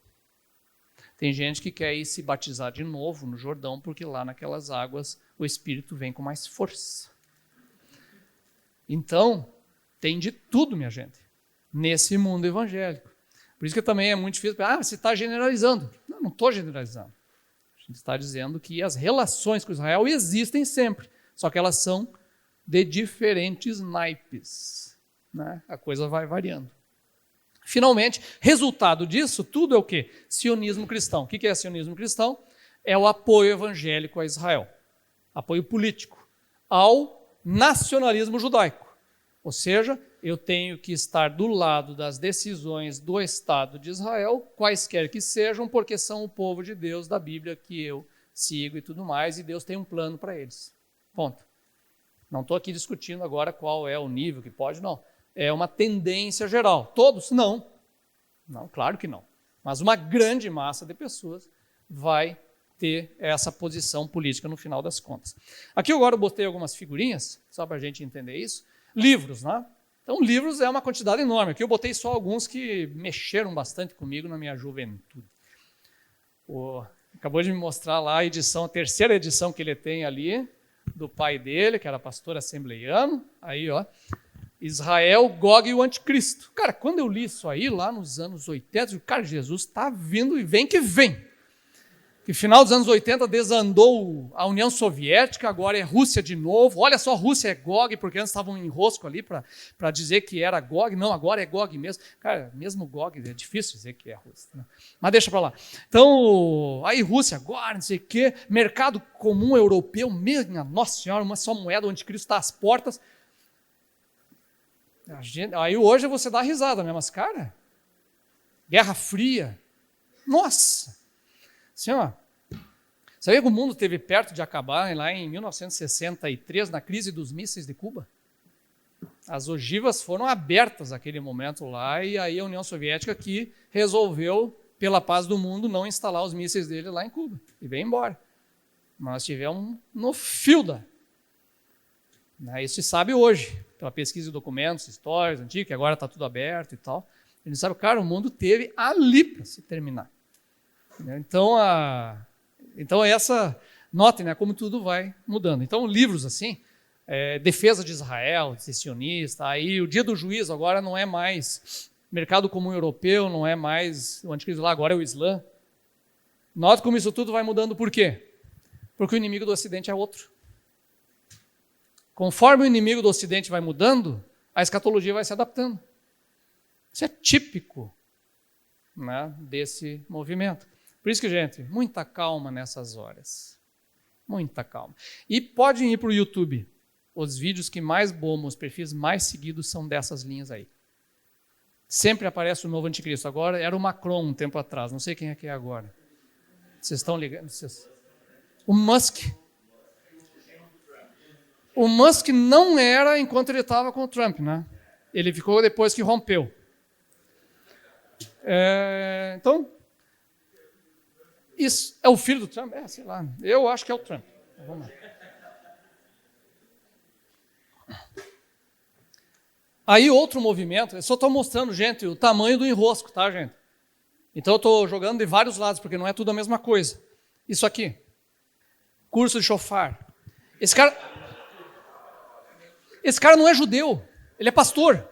Tem gente que quer ir se batizar de novo no Jordão, porque lá naquelas águas o Espírito vem com mais força. Então, tem de tudo, minha gente, nesse mundo evangélico. Por isso que também é muito difícil. Você está generalizando. Não estou generalizando. A gente está dizendo que as relações com Israel existem sempre, só que elas são de diferentes naipes. Né? A coisa vai variando. Finalmente, resultado disso tudo é o quê? Sionismo cristão. O que é sionismo cristão? É o apoio evangélico a Israel. Apoio político ao nacionalismo judaico. Ou seja, eu tenho que estar do lado das decisões do Estado de Israel, quaisquer que sejam, porque são o povo de Deus da Bíblia que eu sigo e tudo mais, e Deus tem um plano para eles. Ponto. Não estou aqui discutindo agora qual é o nível que pode, não. É uma tendência geral. Todos? Não. Não, claro que não. Mas uma grande massa de pessoas vai ter essa posição política no final das contas. Aqui agora eu botei algumas figurinhas, só para a gente entender isso. Livros, né? Então, livros é uma quantidade enorme. Aqui eu botei só alguns que mexeram bastante comigo na minha juventude. Acabou de me mostrar lá a terceira edição que ele tem ali, do pai dele, que era pastor assembleiano. Aí, ó. Israel, Gog e o Anticristo. Cara, quando eu li isso aí, lá nos anos 80, eu digo, cara, Jesus está vindo e vem que vem. Que final dos anos 80 desandou a União Soviética, agora é Rússia de novo. Olha só, Rússia é Gog, porque antes estavam em enrosco ali para dizer que era Gog. Não, agora é Gog mesmo. Cara, mesmo Gog, é difícil dizer que é Rússia. Né? Mas deixa para lá. Então, aí Rússia agora, não sei o quê, mercado comum europeu, minha Nossa Senhora, uma só moeda, o Anticristo está às portas. Aí hoje você dá risada, né? Mas, cara, Guerra Fria, nossa! Assim, ó, sabia que o mundo esteve perto de acabar lá em 1963, na crise dos mísseis de Cuba? As ogivas foram abertas naquele momento lá, e aí a União Soviética que resolveu, pela paz do mundo, não instalar os mísseis dele lá em Cuba, e veio embora. Mas nós tivemos no fio da... Isso se sabe hoje, pela pesquisa de documentos, histórias antigos, que agora está tudo aberto e tal. A gente sabe, cara, o mundo teve ali para se terminar. Então, Então, notem, né, como tudo vai mudando. Então, livros assim, defesa de Israel, secessionista, aí o dia do juízo agora não é mais mercado comum europeu, não é mais o anticristo lá, agora é o Islã. Note como isso tudo vai mudando, por quê? Porque o inimigo do Ocidente é outro. Conforme o inimigo do Ocidente vai mudando, a escatologia vai se adaptando. Isso é típico, né, desse movimento. Por isso que, gente, muita calma nessas horas. Muita calma. E podem ir para o YouTube. Os vídeos que mais bombam, os perfis mais seguidos são dessas linhas aí. Sempre aparece o novo anticristo. Agora era o Macron um tempo atrás. Não sei quem é que é agora. Vocês estão ligados? O Musk. O Musk não era enquanto ele estava com o Trump, né? Ele ficou depois que rompeu. Então, isso é o filho do Trump? Sei lá. Eu acho que é o Trump. Vamos lá. Aí outro movimento, eu só estou mostrando, gente, o tamanho do enrosco, tá, gente? Então eu estou jogando de vários lados, porque não é tudo a mesma coisa. Isso aqui, curso de shofar. Esse cara não é judeu, ele é pastor.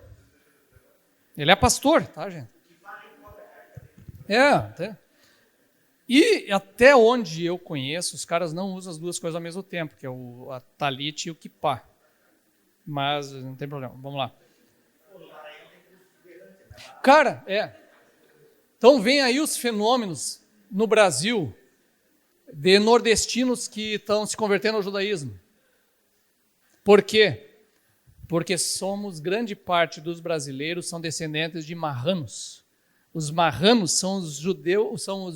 Ele é pastor, tá, gente? Até. E até onde eu conheço, os caras não usam as duas coisas ao mesmo tempo, que é a talit e o kippá. Mas não tem problema, vamos lá. Cara, Então vem aí os fenômenos no Brasil de nordestinos que estão se convertendo ao judaísmo. Por quê? Porque grande parte dos brasileiros são descendentes de marranos. Os marranos são os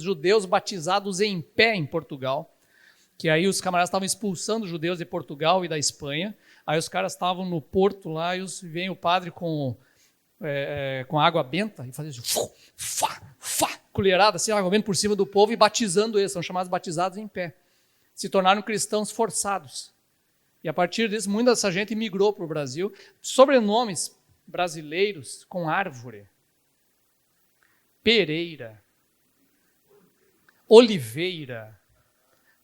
judeus batizados em pé em Portugal, que aí os camaradas estavam expulsando os judeus de Portugal e da Espanha, aí os caras estavam no porto lá e vem o padre com água benta e fazia assim, colherada, assim, água benta por cima do povo e batizando eles, são chamados batizados em pé. Se tornaram cristãos forçados. E a partir disso, muita dessa gente migrou para o Brasil, sobrenomes brasileiros com árvore. Pereira, Oliveira,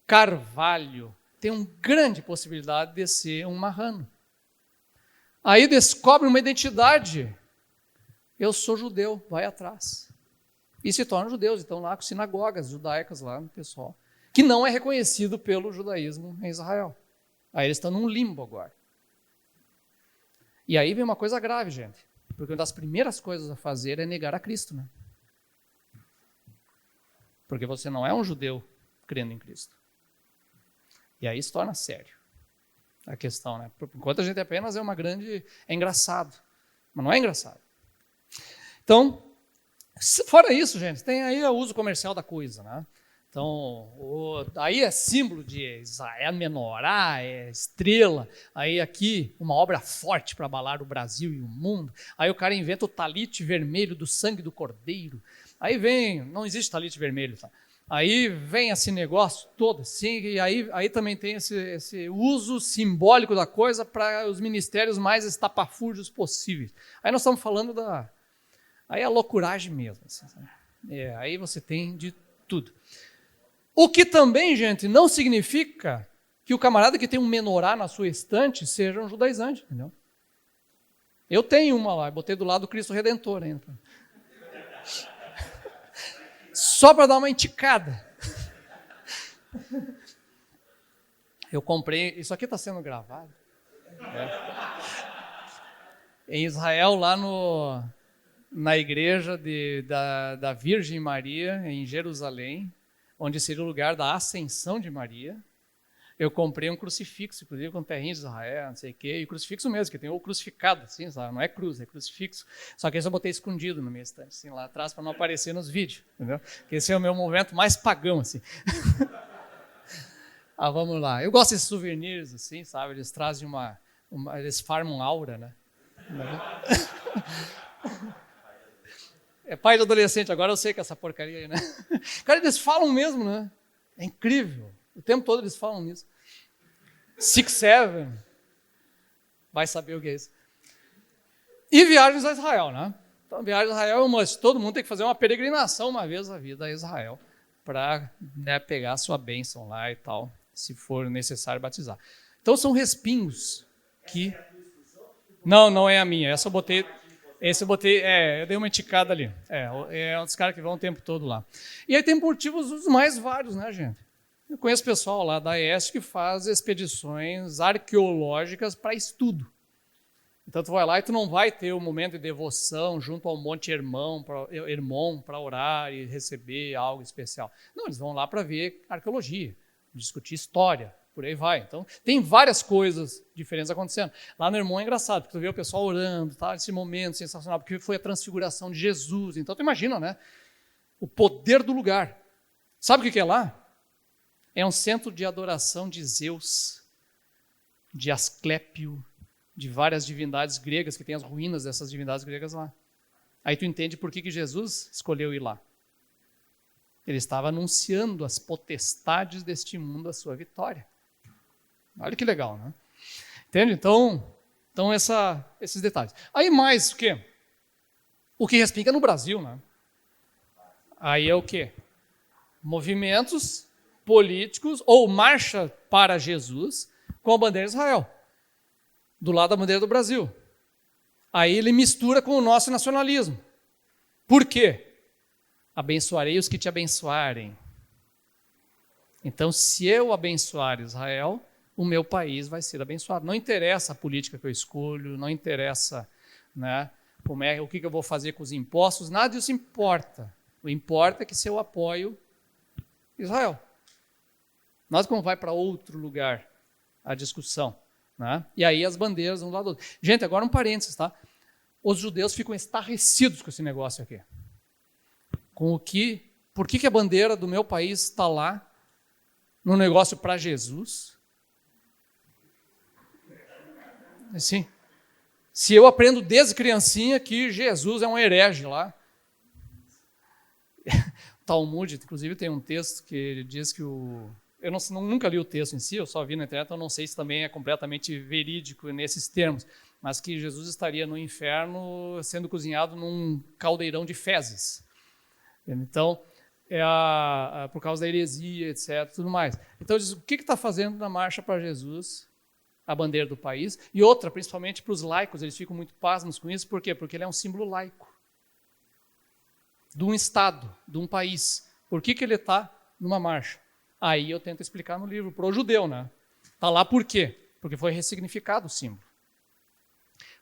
Carvalho, tem uma grande possibilidade de ser um marrano. Aí descobre uma identidade. Eu sou judeu, vai atrás. E se tornam judeus, então lá com sinagogas judaicas lá no pessoal, que não é reconhecido pelo judaísmo em Israel. Aí eles estão num limbo agora. E aí vem uma coisa grave, gente, porque uma das primeiras coisas a fazer é negar a Cristo, né? Porque você não é um judeu crendo em Cristo. E aí se torna sério a questão, né? Enquanto a gente apenas é engraçado, mas não é engraçado. Então, fora isso, gente, tem aí o uso comercial da coisa, né? Então, aí é símbolo de Israel, menorá, é estrela, aí aqui uma obra forte para abalar o Brasil e o mundo, aí o cara inventa o talite vermelho do sangue do cordeiro, aí não existe talite vermelho, tá? Aí vem esse negócio todo assim, e aí também tem esse uso simbólico da coisa para os ministérios mais estapafúrdios possíveis. Aí nós estamos falando aí é a loucuragem mesmo. Assim, aí você tem de tudo. O que também, gente, não significa que o camarada que tem um menorá na sua estante seja um judaizante, entendeu? Eu tenho uma lá, botei do lado do Cristo Redentor ainda. Só para dar uma enticada. Eu comprei, isso aqui está sendo gravado. Em Israel, lá na igreja da Virgem Maria, em Jerusalém, onde seria o lugar da ascensão de Maria, eu comprei um crucifixo, inclusive com terrinho de Israel, não sei o quê, e crucifixo mesmo, que tem o crucificado, assim, sabe? Não é cruz, é crucifixo. Só que esse eu botei escondido no meu estante, assim, lá atrás, para não aparecer nos vídeos, entendeu? Porque esse é o meu movimento mais pagão, assim. Vamos lá. Eu gosto desses souvenirs, assim, sabe? Eles trazem eles farmam aura, né? É pai de adolescente, agora eu sei que essa porcaria aí, né? Cara, eles falam mesmo, né? É incrível. O tempo todo eles falam nisso. 6-7, vai saber o que é isso. E viagens a Israel, né? Então, viagem a Israel é um must. Todo mundo tem que fazer uma peregrinação uma vez na vida a Israel para, né, pegar a sua bênção lá e tal, se for necessário batizar. Então são respingos que... Não é a minha, essa eu botei... eu dei uma esticada ali. É um dos caras que vão o tempo todo lá. E aí tem motivos os mais vários, né, gente? Eu conheço pessoal lá da EST que faz expedições arqueológicas para estudo. Então tu vai lá e tu não vai ter um momento de devoção junto ao Monte Hermon para orar e receber algo especial. Não, eles vão lá para ver arqueologia, discutir história, por aí vai. Então tem várias coisas diferentes acontecendo. Lá no Hermon é engraçado, porque tu vê o pessoal orando, tá? Esse momento sensacional, porque foi a transfiguração de Jesus. Então tu imagina, né? O poder do lugar. Sabe o que é lá? É um centro de adoração de Zeus, de Asclépio, de várias divindades gregas, que tem as ruínas dessas divindades gregas lá. Aí tu entende por que Jesus escolheu ir lá. Ele estava anunciando às potestades deste mundo a sua vitória. Olha que legal, né? Entende? Então esses detalhes. Aí mais o quê? O que respinga no Brasil, né? Aí é o quê? Movimentos políticos ou marcha para Jesus com a bandeira de Israel, do lado da bandeira do Brasil. Aí ele mistura com o nosso nacionalismo. Por quê? Abençoarei os que te abençoarem. Então, se eu abençoar Israel, o meu país vai ser abençoado. Não interessa a política que eu escolho, não interessa, né, o que eu vou fazer com os impostos, nada disso importa. O que importa é que se eu apoio Israel. Nós como vai para outro lugar a discussão, né? E aí as bandeiras um do lado do outro. Gente, agora um parênteses, tá? Os judeus ficam estarrecidos com esse negócio aqui. Por que a bandeira do meu país está lá no negócio para Jesus? Assim, se eu aprendo desde criancinha que Jesus é um herege lá. Talmud, inclusive, tem um texto que ele diz que eu nunca li o texto em si, eu só vi na internet, então não sei se também é completamente verídico nesses termos, mas que Jesus estaria no inferno sendo cozinhado num caldeirão de fezes. Então, por causa da heresia, etc., tudo mais. Então, diz, o que está fazendo na marcha para Jesus? A bandeira do país. E outra, principalmente para os laicos, eles ficam muito pasmos com isso. Por quê? Porque ele é um símbolo laico. De um estado, de um país. Por que ele está numa marcha? Aí eu tento explicar no livro, para o judeu, né? Está lá por quê? Porque foi ressignificado o símbolo.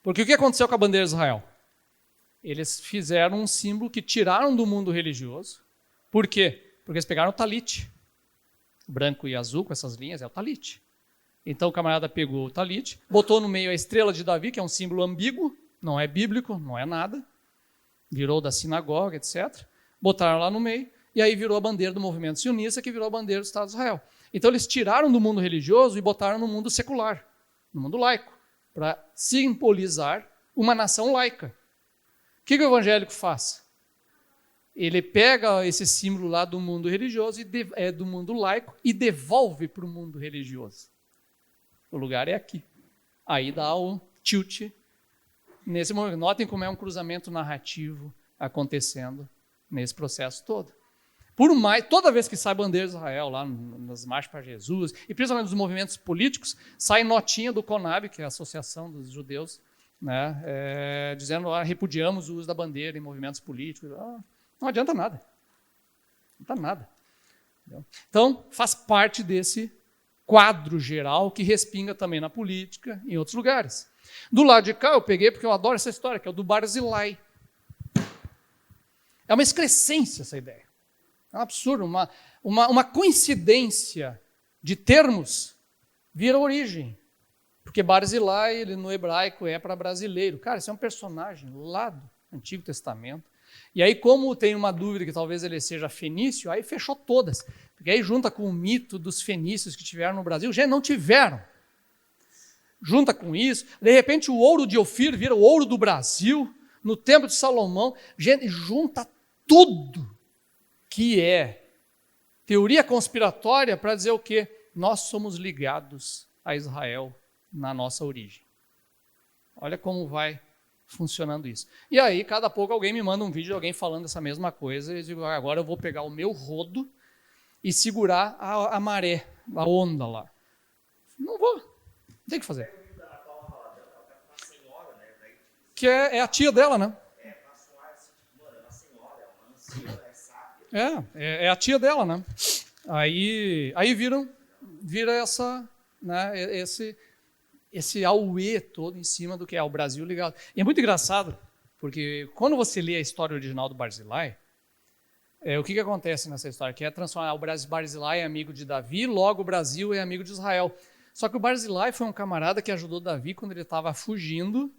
Porque o que aconteceu com a bandeira de Israel? Eles fizeram um símbolo que tiraram do mundo religioso. Por quê? Porque eles pegaram o talite. Branco e azul, com essas linhas, é o talite. Então o camarada pegou o talite, botou no meio a estrela de Davi, que é um símbolo ambíguo, não é bíblico, não é nada. Virou da sinagoga, etc. Botaram lá no meio, e aí virou a bandeira do movimento sionista, que virou a bandeira do Estado de Israel. Então eles tiraram do mundo religioso e botaram no mundo secular, no mundo laico, para simbolizar uma nação laica. O que o evangélico faz? Ele pega esse símbolo lá do mundo religioso, do mundo laico, e devolve para o mundo religioso. O lugar é aqui. Aí dá o tilt nesse momento. Notem como é um cruzamento narrativo acontecendo nesse processo todo. Toda vez que sai bandeira de Israel lá nas marchas para Jesus, e principalmente nos movimentos políticos, sai notinha do CONAB, que é a Associação dos Judeus, né, dizendo repudiamos o uso da bandeira em movimentos políticos. Não adianta nada. Não adianta nada. Então, faz parte desse quadro geral que respinga também na política e em outros lugares. Do lado de cá eu peguei porque eu adoro essa história, que é o do Barzilai. É uma excrescência essa ideia. É um absurdo, uma coincidência de termos vira origem. Porque Barzilai, ele no hebraico é para brasileiro. Cara, esse é um personagem lá do Antigo Testamento. E aí, como tem uma dúvida que talvez ele seja fenício, aí fechou todas. Porque aí junta com o mito dos fenícios que tiveram no Brasil. Gente, não tiveram. Junta com isso. De repente, o ouro de Ofir vira o ouro do Brasil. No tempo de Salomão. Gente, junta tudo que é teoria conspiratória para dizer o quê? Nós somos ligados a Israel na nossa origem. Olha como vai funcionando isso. E aí, cada pouco alguém me manda um vídeo de alguém falando essa mesma coisa e eu digo, agora eu vou pegar o meu rodo e segurar a maré, a onda lá. Não vou, não tem o que fazer. Que é a tia dela, né? É a tia dela, né? Aí vira essa, né, esse auê todo em cima do que é o Brasil ligado. E é muito engraçado, porque quando você lê a história original do Barzilai, o que acontece nessa história? Que é transformar o Barzilai é amigo de Davi, logo o Brasil é amigo de Israel. Só que o Barzilai foi um camarada que ajudou Davi quando ele estava fugindo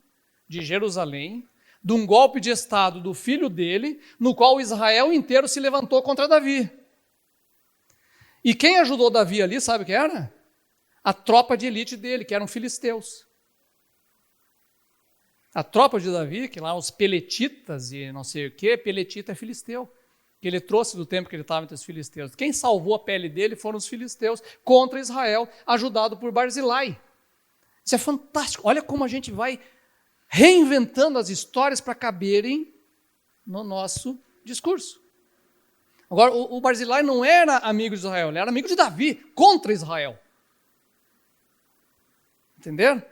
de Jerusalém, de um golpe de estado do filho dele, no qual Israel inteiro se levantou contra Davi. E quem ajudou Davi ali, sabe o que era? A tropa de elite dele, que eram filisteus. A tropa de Davi, que lá os peletitas e não sei o que, peletita é filisteu, que ele trouxe do tempo que ele estava entre os filisteus. Quem salvou a pele dele foram os filisteus contra Israel, ajudado por Barzilai. Isso é fantástico. Olha como a gente vai reinventando as histórias para caberem no nosso discurso. Agora, o Barzilai não era amigo de Israel, ele era amigo de Davi, contra Israel. Entenderam?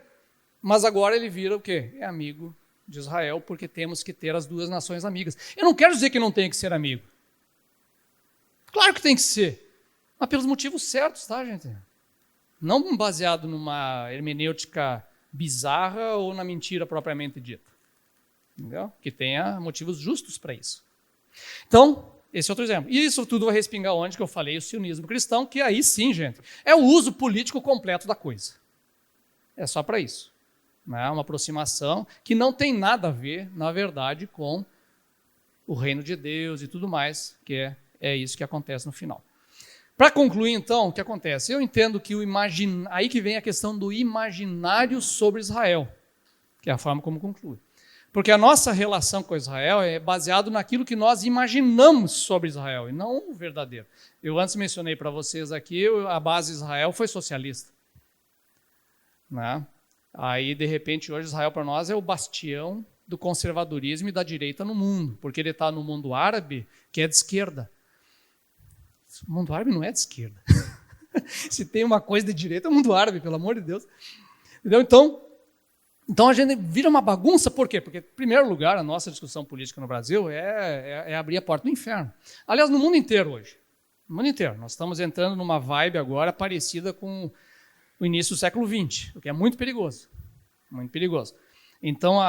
Mas agora ele vira o quê? É amigo de Israel, porque temos que ter as duas nações amigas. Eu não quero dizer que não tem que ser amigo. Claro que tem que ser, mas pelos motivos certos, tá, gente? Não baseado numa hermenêutica bizarra ou na mentira propriamente dita. Entendeu? Que tenha motivos justos para isso. Então, esse é outro exemplo. E isso tudo vai respingar onde que eu falei, o sionismo cristão, que aí sim, gente, é o uso político completo da coisa. É só para isso. É uma aproximação que não tem nada a ver, na verdade, com o reino de Deus e tudo mais, que é isso que acontece no final. Para concluir, então, o que acontece? Eu entendo que aí que vem a questão do imaginário sobre Israel, que é a forma como conclui. Porque a nossa relação com Israel é baseada naquilo que nós imaginamos sobre Israel, e não o verdadeiro. Eu antes mencionei para vocês aqui, a base de Israel foi socialista. Né? Aí, de repente, hoje Israel para nós é o bastião do conservadorismo e da direita no mundo, porque ele está no mundo árabe, que é de esquerda. O mundo árabe não é de esquerda. Se tem uma coisa de direita, é o mundo árabe, pelo amor de Deus. Entendeu? Então a gente vira uma bagunça, por quê? Porque, em primeiro lugar, a nossa discussão política no Brasil é abrir a porta do inferno. Aliás, no mundo inteiro hoje. No mundo inteiro. Nós estamos entrando numa vibe agora parecida com o início do século XX, o que é muito perigoso. Muito perigoso. Então,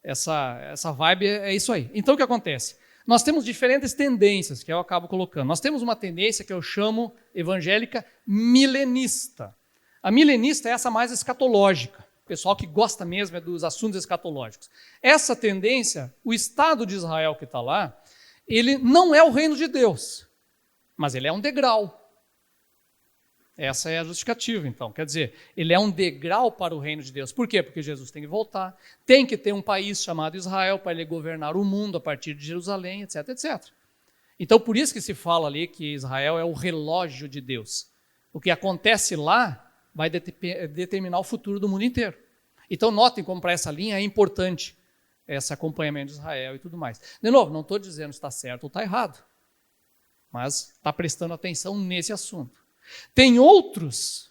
essa vibe é isso aí. Então, o que acontece? Nós temos diferentes tendências, que eu acabo colocando. Nós temos uma tendência que eu chamo evangélica milenista. A milenista é essa mais escatológica. O pessoal que gosta mesmo é dos assuntos escatológicos. Essa tendência, o Estado de Israel que está lá, ele não é o reino de Deus, mas ele é um degrau. Essa é a justificativa, então. Quer dizer, ele é um degrau para o reino de Deus. Por quê? Porque Jesus tem que voltar, tem que ter um país chamado Israel para ele governar o mundo a partir de Jerusalém, etc, etc. Então, por isso que se fala ali que Israel é o relógio de Deus. O que acontece lá vai determinar o futuro do mundo inteiro. Então, notem como para essa linha é importante esse acompanhamento de Israel e tudo mais. De novo, não estou dizendo se está certo ou está errado, mas está prestando atenção nesse assunto. Tem outros,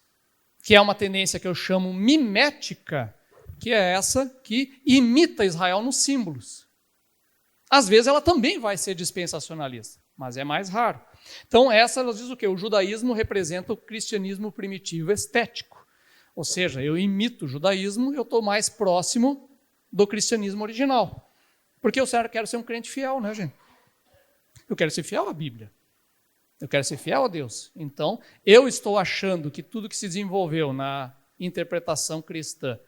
que é uma tendência que eu chamo mimética, que é essa que imita Israel nos símbolos. Às vezes ela também vai ser dispensacionalista, mas é mais raro. Então essa, ela diz o quê? O judaísmo representa o cristianismo primitivo estético. Ou seja, eu imito o judaísmo, eu estou mais próximo do cristianismo original. Porque eu quero ser um crente fiel, né, gente? Eu quero ser fiel à Bíblia. Eu quero ser fiel a Deus. Então, eu estou achando que tudo que se desenvolveu na interpretação cristã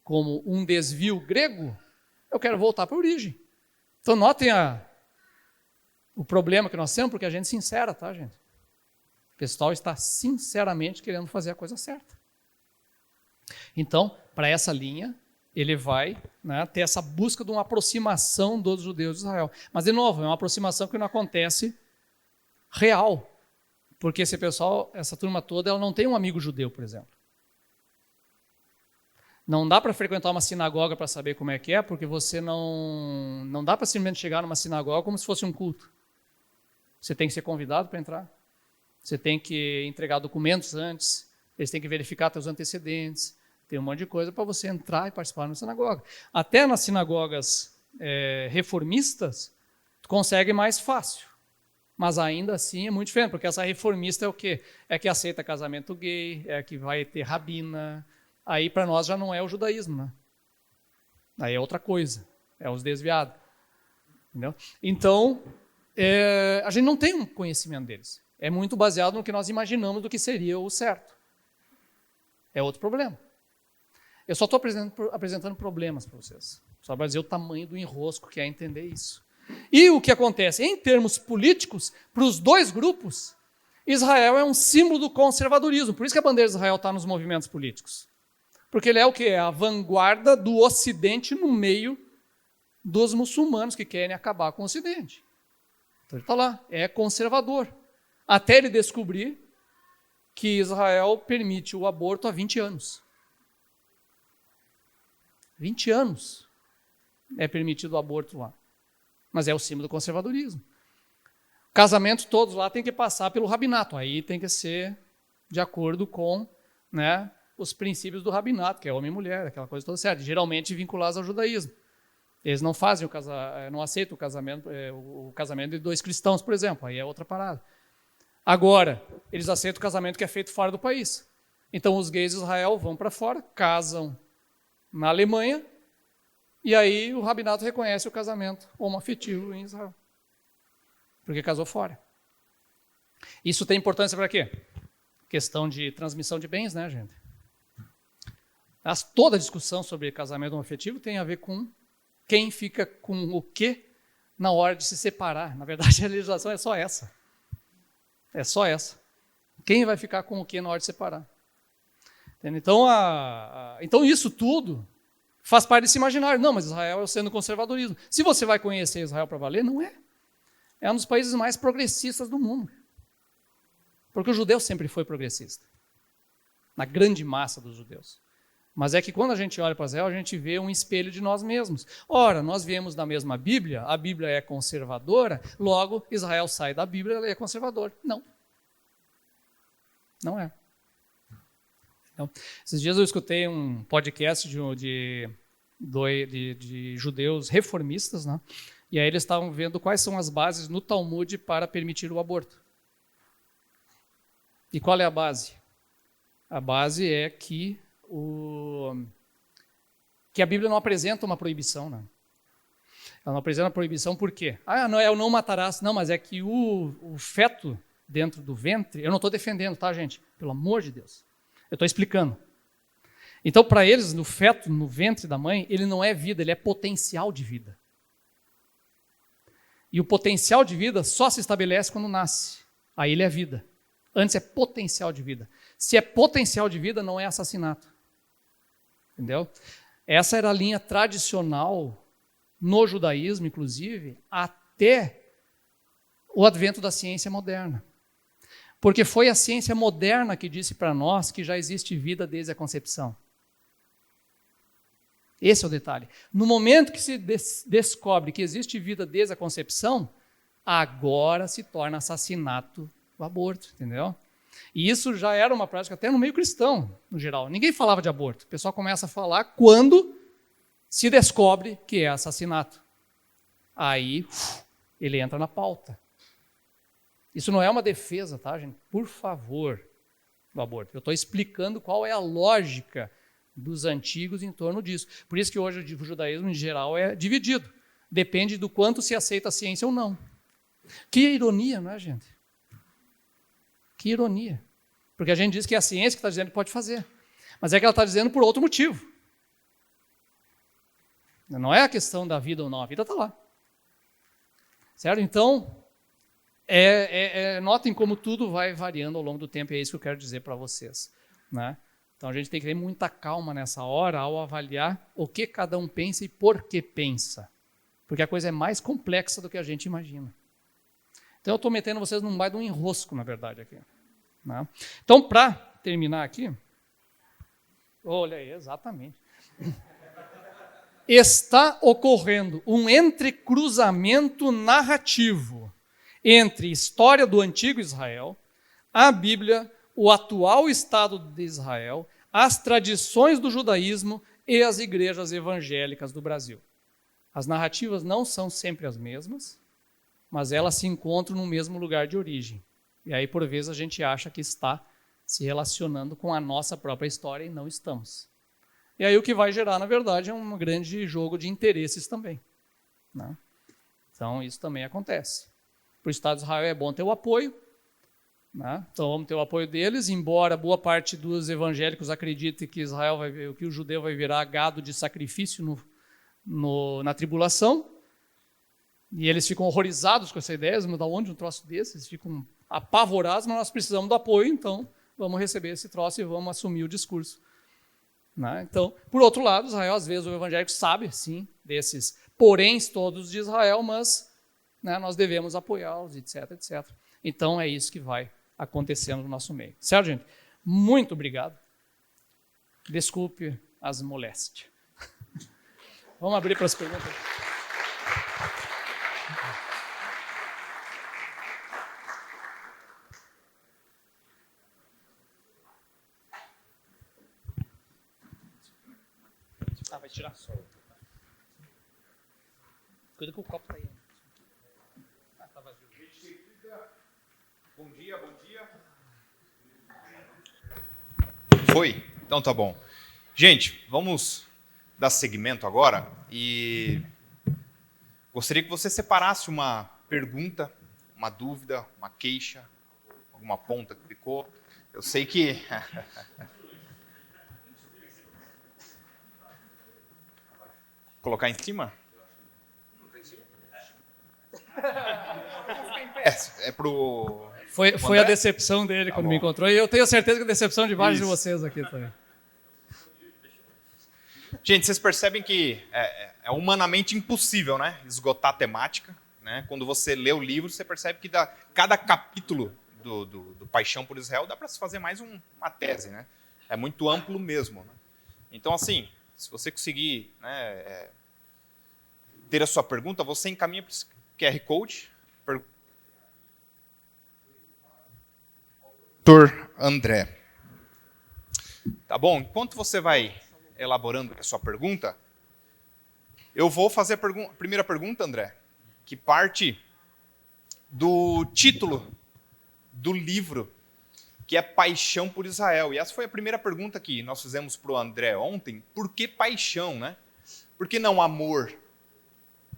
como um desvio grego, eu quero voltar para a origem. Então, notem o problema que nós temos, porque a gente é sincera, tá, gente? O pessoal está sinceramente querendo fazer a coisa certa. Então, para essa linha, ele vai, né, ter essa busca de uma aproximação dos judeus de Israel. Mas, de novo, é uma aproximação que não acontece real, porque esse pessoal, essa turma toda, ela não tem um amigo judeu, por exemplo. Não dá para frequentar uma sinagoga para saber como é que é, porque você não dá para simplesmente chegar numa sinagoga como se fosse um culto. Você tem que ser convidado para entrar. Você tem que entregar documentos antes, eles têm que verificar seus antecedentes, tem um monte de coisa para você entrar e participar na sinagoga. Até nas sinagogas reformistas, tu consegue mais fácil. Mas ainda assim é muito diferente, porque essa reformista é o quê? É que aceita casamento gay, é que vai ter rabina. Aí para nós já não é o judaísmo, né? Aí é outra coisa, é os desviados. Entendeu? Então, a gente não tem um conhecimento deles. É muito baseado no que nós imaginamos do que seria o certo. É outro problema. Eu só estou apresentando problemas para vocês, só para dizer o tamanho do enrosco que é entender isso. E o que acontece? Em termos políticos, para os dois grupos, Israel é um símbolo do conservadorismo. Por isso que a bandeira de Israel está nos movimentos políticos. Porque ele é o quê? É a vanguarda do Ocidente no meio dos muçulmanos que querem acabar com o Ocidente. Então ele está lá, é conservador. Até ele descobrir que Israel permite o aborto há 20 anos. 20 anos é permitido o aborto lá. Mas é o símbolo do conservadorismo. Casamentos todos lá tem que passar pelo rabinato. Aí tem que ser de acordo com, né, os princípios do rabinato, que é homem e mulher, aquela coisa toda certa. Geralmente vinculados ao judaísmo. Eles não fazem não aceitam o casamento de dois cristãos, por exemplo. Aí é outra parada. Agora, eles aceitam o casamento que é feito fora do país. Então os gays de Israel vão para fora, casam na Alemanha, e aí o rabinato reconhece o casamento homoafetivo em Israel. Porque casou fora. Isso tem importância para quê? Questão de transmissão de bens, né, gente? Toda a discussão sobre casamento homoafetivo tem a ver com quem fica com o quê na hora de se separar. Na verdade, a legislação é só essa. É só essa. Quem vai ficar com o quê na hora de separar? Entende? Então, então, isso tudo faz parte desse imaginário. Não, mas Israel é o centro do conservadorismo. Se você vai conhecer Israel para valer, não é. É um dos países mais progressistas do mundo. Porque o judeu sempre foi progressista. Na grande massa dos judeus. Mas é que quando a gente olha para Israel, a gente vê um espelho de nós mesmos. Ora, nós viemos da mesma Bíblia, a Bíblia é conservadora, logo Israel sai da Bíblia, ela é conservador. Não. Não é. Então, esses dias eu escutei um podcast de judeus reformistas, né? E aí eles estavam vendo quais são as bases no Talmud para permitir o aborto. E qual é a base? A base é que a Bíblia não apresenta uma proibição, né? Ela não apresenta uma proibição por quê? Não é o não matarás. Não, mas é que o feto dentro do ventre, eu não estou defendendo, tá, gente? Pelo amor de Deus. Eu estou explicando. Então, para eles, no feto, no ventre da mãe, ele não é vida, ele é potencial de vida. E o potencial de vida só se estabelece quando nasce. Aí ele é vida. Antes é potencial de vida. Se é potencial de vida, não é assassinato. Entendeu? Essa era a linha tradicional no judaísmo, inclusive, até o advento da ciência moderna. Porque foi a ciência moderna que disse para nós que já existe vida desde a concepção. Esse é o detalhe. No momento que se descobre que existe vida desde a concepção, agora se torna assassinato o aborto, entendeu? E isso já era uma prática até no meio cristão, no geral. Ninguém falava de aborto. O pessoal começa a falar quando se descobre que é assassinato. Aí ele entra na pauta. Isso não é uma defesa, tá, gente? Por favor, do aborto. Eu estou explicando qual é a lógica dos antigos em torno disso. Por isso que hoje o judaísmo, em geral, é dividido. Depende do quanto se aceita a ciência ou não. Que ironia, não é, gente? Que ironia. Porque a gente diz que é a ciência que está dizendo que pode fazer. Mas é que ela está dizendo por outro motivo. Não é a questão da vida ou não. A vida está lá. Certo? Então, notem como tudo vai variando ao longo do tempo. E é isso que eu quero dizer para vocês. Né? Então, a gente tem que ter muita calma nessa hora ao avaliar o que cada um pensa e por que pensa. Porque a coisa é mais complexa do que a gente imagina. Então, eu estou metendo vocês num baita de um enrosco, na verdade, aqui. Né? Então, para terminar aqui, olha aí, exatamente. Está ocorrendo um entrecruzamento narrativo entre história do antigo Israel, a Bíblia, o atual estado de Israel, as tradições do judaísmo e as igrejas evangélicas do Brasil. As narrativas não são sempre as mesmas, mas elas se encontram no mesmo lugar de origem. E aí, por vezes, a gente acha que está se relacionando com a nossa própria história e não estamos. E aí o que vai gerar, na verdade, é um grande jogo de interesses também, né? Então, isso também acontece. Para o Estado de Israel é bom ter o apoio, né? Então, vamos ter o apoio deles, embora boa parte dos evangélicos acredite que que o judeu vai virar gado de sacrifício na tribulação, e eles ficam horrorizados com essa ideia, mas da onde um troço desse? Eles ficam apavorados, mas nós precisamos do apoio, então vamos receber esse troço e vamos assumir o discurso, né? Então, por outro lado, Israel, às vezes o evangélico sabe, sim, desses poréns todos de Israel, mas, né, nós devemos apoiá-los, etc, etc. Então, é isso que vai acontecendo no nosso meio. Certo, gente? Muito obrigado. Desculpe as moléstias. Vamos abrir para as perguntas. Vai tirar só. Cuida que o copo tá aí. Tá vazio. Bom dia, bom dia. Foi? Então tá bom. Gente, vamos dar seguimento agora e gostaria que você separasse uma pergunta, uma dúvida, uma queixa, alguma ponta que ficou. Eu sei que... Colocar em cima? É pro... Foi a decepção dele quando me encontrou, e eu tenho certeza que a decepção de vários de vocês aqui também. Gente, vocês percebem que é humanamente impossível, né, esgotar a temática, né? Quando você lê o livro, você percebe que cada capítulo do Paixão por Israel dá para se fazer mais uma tese, né? É muito amplo mesmo, né? Então, assim, se você conseguir, né, ter a sua pergunta, você encaminha para esse QR Code. Dr. André. Tá bom? Enquanto você vai elaborando a sua pergunta, eu vou fazer a primeira pergunta, André, que parte do título do livro, que é Paixão por Israel. E essa foi a primeira pergunta que nós fizemos para o André ontem. Por que paixão, né? Por que não amor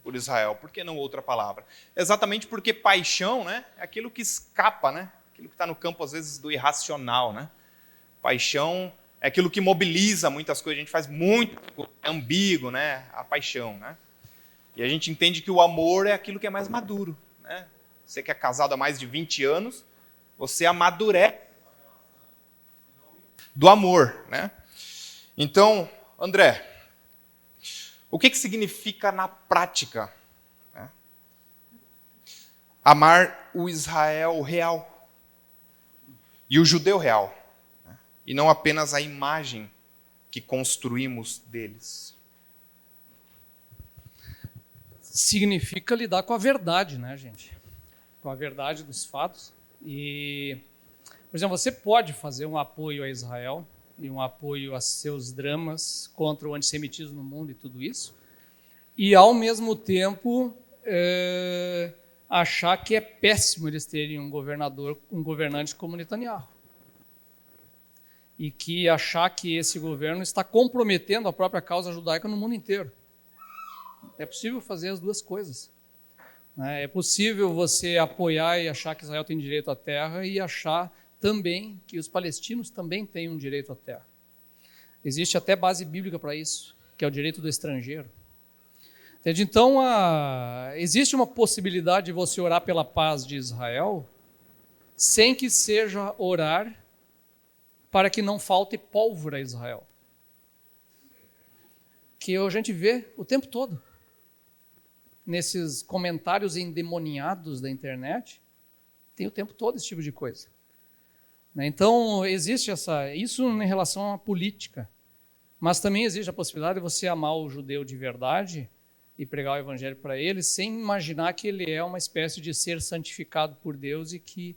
por Israel? Por que não outra palavra? Exatamente porque paixão, né, é aquilo que escapa, né? Aquilo que está no campo, às vezes, do irracional, né? Paixão é aquilo que mobiliza muitas coisas. A gente faz muito, é ambíguo, né? A paixão, né? E a gente entende que o amor é aquilo que é mais maduro, né? Você que é casado há mais de 20 anos, você amadurece do amor, né? Então, André, o que significa na prática, né, amar o Israel real e o judeu real, né, e não apenas a imagem que construímos deles? Significa lidar com a verdade, né, gente? Com a verdade dos fatos. E, por exemplo, você pode fazer um apoio a Israel e um apoio a seus dramas contra o antissemitismo no mundo e tudo isso, e, ao mesmo tempo, achar que é péssimo eles terem um governante como Netanyahu. E que achar que esse governo está comprometendo a própria causa judaica no mundo inteiro. É possível fazer as duas coisas. É possível você apoiar e achar que Israel tem direito à terra e achar também que os palestinos também têm um direito à terra. Existe até base bíblica para isso, que é o direito do estrangeiro. Entende? Então, existe uma possibilidade de você orar pela paz de Israel sem que seja orar para que não falte pólvora a Israel. Que a gente vê o tempo todo. Nesses comentários endemoniados da internet, tem o tempo todo esse tipo de coisa. Então, existe isso em relação à política, mas também existe a possibilidade de você amar o judeu de verdade e pregar o evangelho para ele, sem imaginar que ele é uma espécie de ser santificado por Deus e que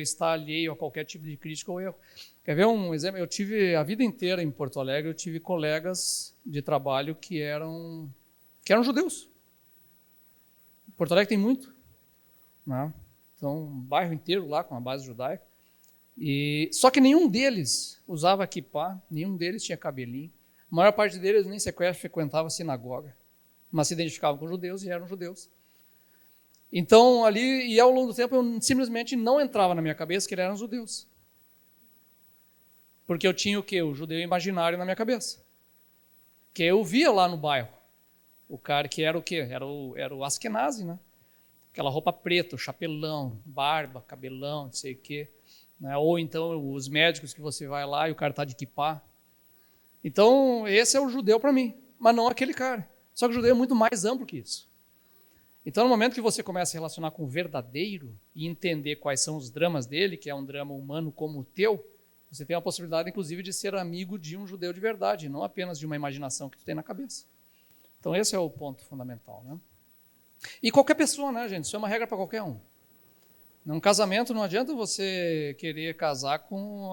estar alheio a qualquer tipo de crítica ou erro. Quer ver um exemplo? Eu tive a vida inteira em Porto Alegre, eu tive colegas de trabalho que eram judeus. Porto Alegre tem muito, né? Então, um bairro inteiro lá com uma base judaica. Só que nenhum deles usava kippá, nenhum deles tinha cabelinho. A maior parte deles nem sequer frequentava a sinagoga, mas se identificavam com judeus e eram judeus. Então, ali, e ao longo do tempo, eu simplesmente não entrava na minha cabeça que eles eram judeus. Porque eu tinha o quê? O judeu imaginário na minha cabeça. Que eu via lá no bairro. O cara que era o quê? Era o Askenazi, né? Aquela roupa preta, o chapelão, barba, cabelão, não sei o quê. Né? Ou então os médicos que você vai lá e o cara está de kippá. Então, esse é o judeu para mim, mas não aquele cara. Só que o judeu é muito mais amplo que isso. Então, no momento que você começa a se relacionar com o verdadeiro e entender quais são os dramas dele, que é um drama humano como o teu, você tem a possibilidade, inclusive, de ser amigo de um judeu de verdade, não apenas de uma imaginação que tu tem na cabeça. Então, esse é o ponto fundamental, né? E qualquer pessoa, né, gente? Isso é uma regra para qualquer um. Num casamento, não adianta você querer casar com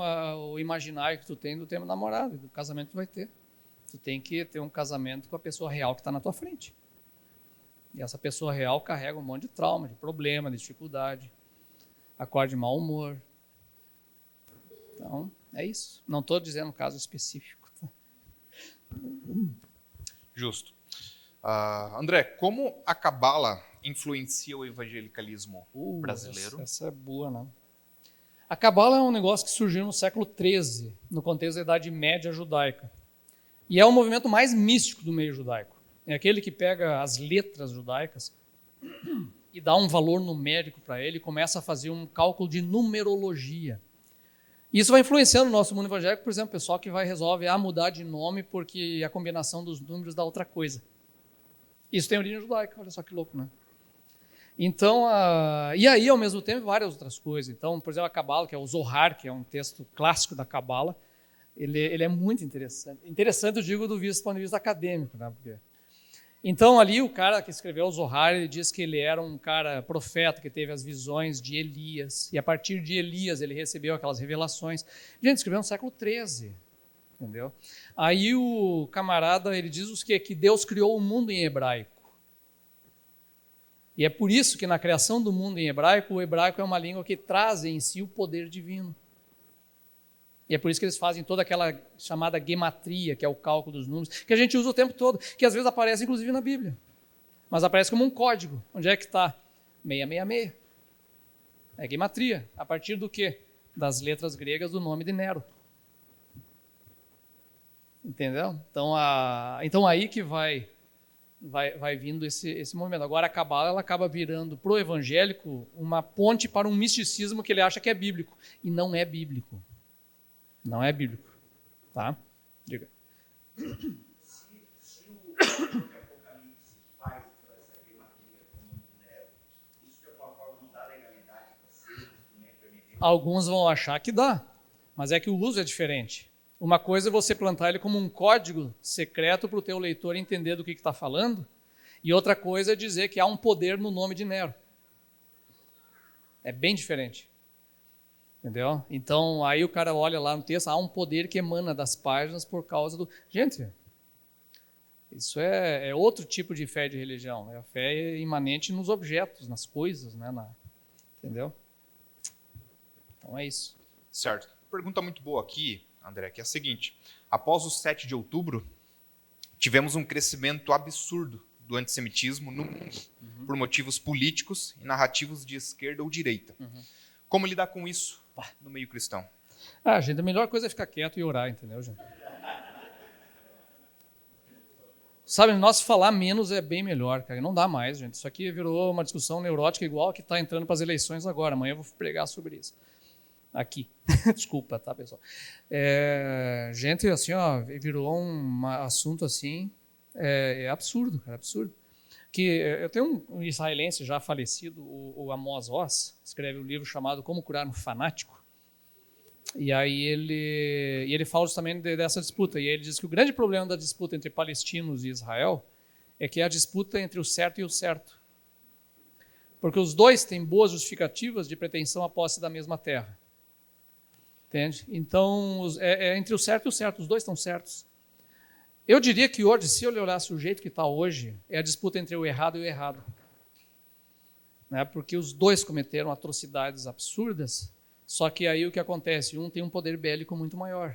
o imaginário que tu tem do tempo namorado. O casamento tu vai ter. Tu tem que ter um casamento com a pessoa real que está na tua frente. E essa pessoa real carrega um monte de trauma, de problema, de dificuldade, acorda de mau humor. Então, é isso. Não estou dizendo um caso específico. Justo. André, como a Cabala influencia o evangelicalismo brasileiro? Essa é boa, né? A Cabala é um negócio que surgiu no século XIII, no contexto da Idade Média judaica. E é o movimento mais místico do meio judaico. É aquele que pega as letras judaicas e dá um valor numérico para ele e começa a fazer um cálculo de numerologia. Isso vai influenciando o nosso mundo evangélico, por exemplo, o pessoal que resolve mudar de nome porque a combinação dos números dá outra coisa. Isso tem origem judaica, olha só que louco, né? Então, e aí, ao mesmo tempo, várias outras coisas. Então, por exemplo, a Cabala, que é o Zohar, que é um texto clássico da Cabala, ele é muito interessante. Interessante, eu digo, do ponto de vista acadêmico, né? Porque... Então, ali, o cara que escreveu o Zohar, ele diz que ele era um cara profeta, que teve as visões de Elias, e a partir de Elias ele recebeu aquelas revelações. Gente, escreveu no século XIII, entendeu? Aí o camarada, ele diz que Deus criou o mundo em hebraico. E é por isso que na criação do mundo em hebraico, o hebraico é uma língua que traz em si o poder divino. E é por isso que eles fazem toda aquela chamada gematria, que é o cálculo dos números, que a gente usa o tempo todo, que às vezes aparece inclusive na Bíblia. Mas aparece como um código. Onde é que está? 666. É gematria. A partir do quê? Das letras gregas do nome de Nero. Entendeu? Então aí que vai vindo esse movimento. Agora a Cabala, ela acaba virando para o evangélico uma ponte para um misticismo que ele acha que é bíblico. E não é bíblico. Não é bíblico. Tá? Diga. Se o Apocalipse faz essa gematria como Nero, isso de alguma forma não dá legalidade para ser um instrumento hermenêutico? Alguns vão achar que dá, mas é que o uso é diferente. Uma coisa é você plantar ele como um código secreto para o teu leitor entender do que está falando, e outra coisa é dizer que há um poder no nome de Nero. É bem diferente. Entendeu? Então, aí o cara olha lá no texto, há um poder que emana das páginas por causa do... Gente, isso é outro tipo de fé de religião. A fé é imanente nos objetos, nas coisas, né? Entendeu? Então é isso. Certo. Pergunta muito boa aqui, André, que é a seguinte. Após o 7 de outubro, tivemos um crescimento absurdo do antissemitismo no mundo, por motivos políticos e narrativos de esquerda ou direita. Como lidar com isso no meio cristão? Gente, a melhor coisa é ficar quieto e orar, entendeu, gente? Sabe, nós falar menos é bem melhor, cara. Não dá mais, gente. Isso aqui virou uma discussão neurótica igual que está entrando para as eleições agora. Amanhã eu vou pregar sobre isso. Aqui. Desculpa, tá, pessoal? Gente, assim, ó, virou um assunto assim, absurdo, cara, absurdo. Que eu tenho um israelense já falecido, o Amos Oz, escreve um livro chamado Como Curar um Fanático. E aí ele fala justamente dessa disputa. E ele diz que o grande problema da disputa entre palestinos e Israel é que é a disputa entre o certo e o certo. Porque os dois têm boas justificativas de pretensão à posse da mesma terra. Entende? Então, é entre o certo e o certo, os dois estão certos. Eu diria que hoje, se eu olhasse o jeito que está hoje, é a disputa entre o errado e o errado. Né? Porque os dois cometeram atrocidades absurdas, só que aí o que acontece? Um tem um poder bélico muito maior.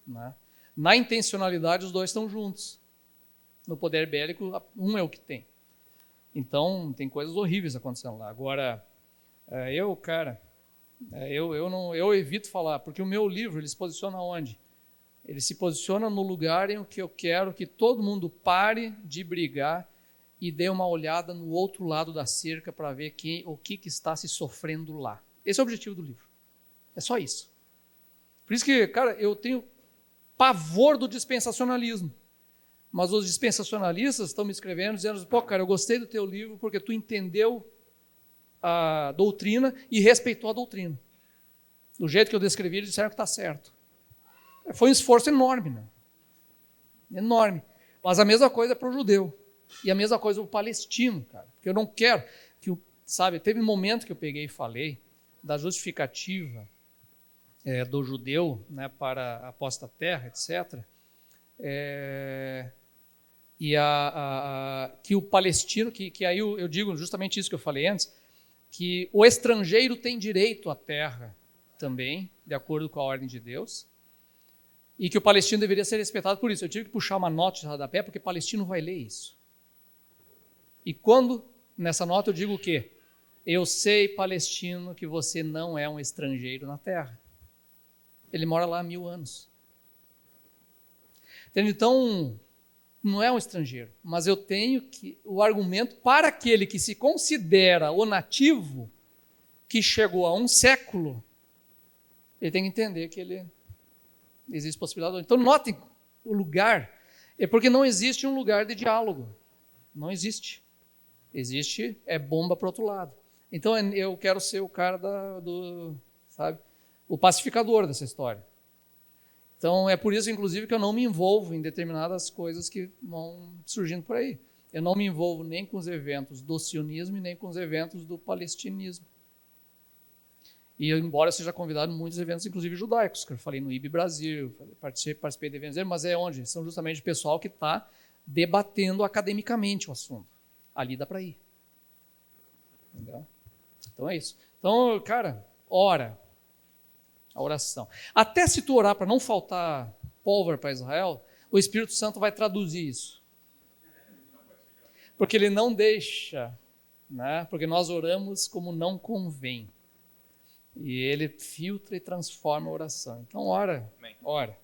Né? Na intencionalidade, os dois estão juntos. No poder bélico, um é o que tem. Então, tem coisas horríveis acontecendo lá. Agora, eu evito falar, porque o meu livro, ele se posiciona onde? Ele se posiciona no lugar em que eu quero que todo mundo pare de brigar e dê uma olhada no outro lado da cerca para ver o que está se sofrendo lá. Esse é o objetivo do livro. É só isso. Por isso que, cara, eu tenho pavor do dispensacionalismo. Mas os dispensacionalistas estão me escrevendo dizendo, pô, cara, eu gostei do teu livro porque tu entendeu a doutrina e respeitou a doutrina. Do jeito que eu descrevi, eles disseram que está certo. Foi um esforço enorme, né? Enorme. Mas a mesma coisa para o judeu. E a mesma coisa para o palestino, cara. Porque eu não quero que, sabe, teve um momento que eu peguei e falei da justificativa do judeu, né, para a posse da terra, etc., que o palestino, que aí eu digo justamente isso que eu falei antes, que o estrangeiro tem direito à terra também, de acordo com a ordem de Deus, e que o palestino deveria ser respeitado por isso. Eu tive que puxar uma nota de rodapé, porque o palestino vai ler isso. E quando, nessa nota, eu digo o quê? Eu sei, palestino, que você não é um estrangeiro na terra. Ele mora lá há 1000 anos. Então, não é um estrangeiro, mas eu tenho o argumento para aquele que se considera o nativo, que chegou a 1 século, ele tem que entender que existe possibilidade. Então, notem o lugar, é porque não existe um lugar de diálogo. Não existe. Existe, bomba para o outro lado. Então, eu quero ser o cara sabe, o pacificador dessa história. Então, é por isso, inclusive, que eu não me envolvo em determinadas coisas que vão surgindo por aí. Eu não me envolvo nem com os eventos do sionismo e nem com os eventos do palestinismo. E embora eu seja convidado em muitos eventos, inclusive judaicos, que eu falei no IB Brasil, participei de eventos, mas é onde? São justamente o pessoal que está debatendo academicamente o assunto. Ali dá para ir. Entendeu? Então é isso. Então, cara, ora. A oração. Até se tu orar para não faltar pólvora para Israel, o Espírito Santo vai traduzir isso. Porque ele não deixa, né? Porque nós oramos como não convém. E ele filtra e transforma a oração. Então, ora. Amém. Ora.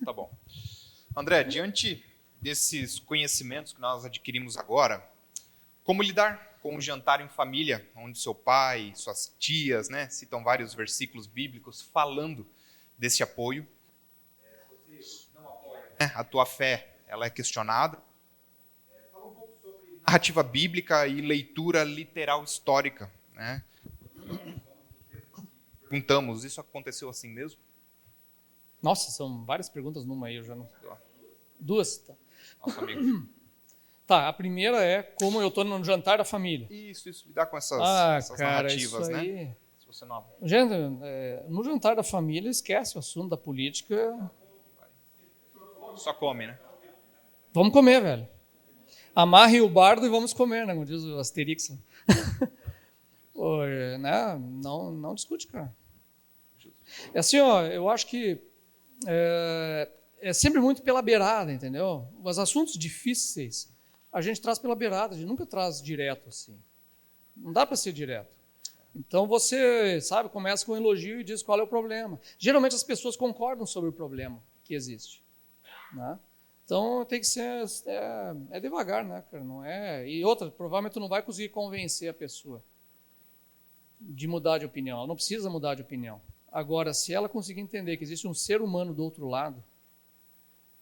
Tá bom. André, diante desses conhecimentos que nós adquirimos agora, como lidar com um jantar em família, onde seu pai, suas tias, né, citam vários versículos bíblicos falando desse apoio? Você não apoia. A tua fé, ela é questionada. Fala um pouco sobre Narrativa bíblica e leitura literal histórica, né? Perguntamos, isso aconteceu assim mesmo? Nossa, são várias perguntas numa aí, eu já não... 2, tá. Nosso amigo. Tá, a primeira é como eu estou no jantar da família. Isso, lidar com essas Cara, narrativas, isso aí... né? Se você não... Gente, no jantar da família, esquece o assunto da política. Só come, né? Vamos comer, velho. Amarre o bardo e vamos comer, né? Como diz o Asterix. Pô, né? Não discute, cara. É assim, ó, eu acho que é sempre muito pela beirada, entendeu? Os assuntos difíceis a gente traz pela beirada, a gente nunca traz direto assim. Não dá para ser direto. Então você, sabe, começa com um elogio e diz qual é o problema. Geralmente as pessoas concordam sobre o problema que existe, né? Então tem que ser devagar, né, cara? Não é. E outra, provavelmente tu não vai conseguir convencer a pessoa de mudar de opinião. Ela não precisa mudar de opinião. Agora, se ela conseguir entender que existe um ser humano do outro lado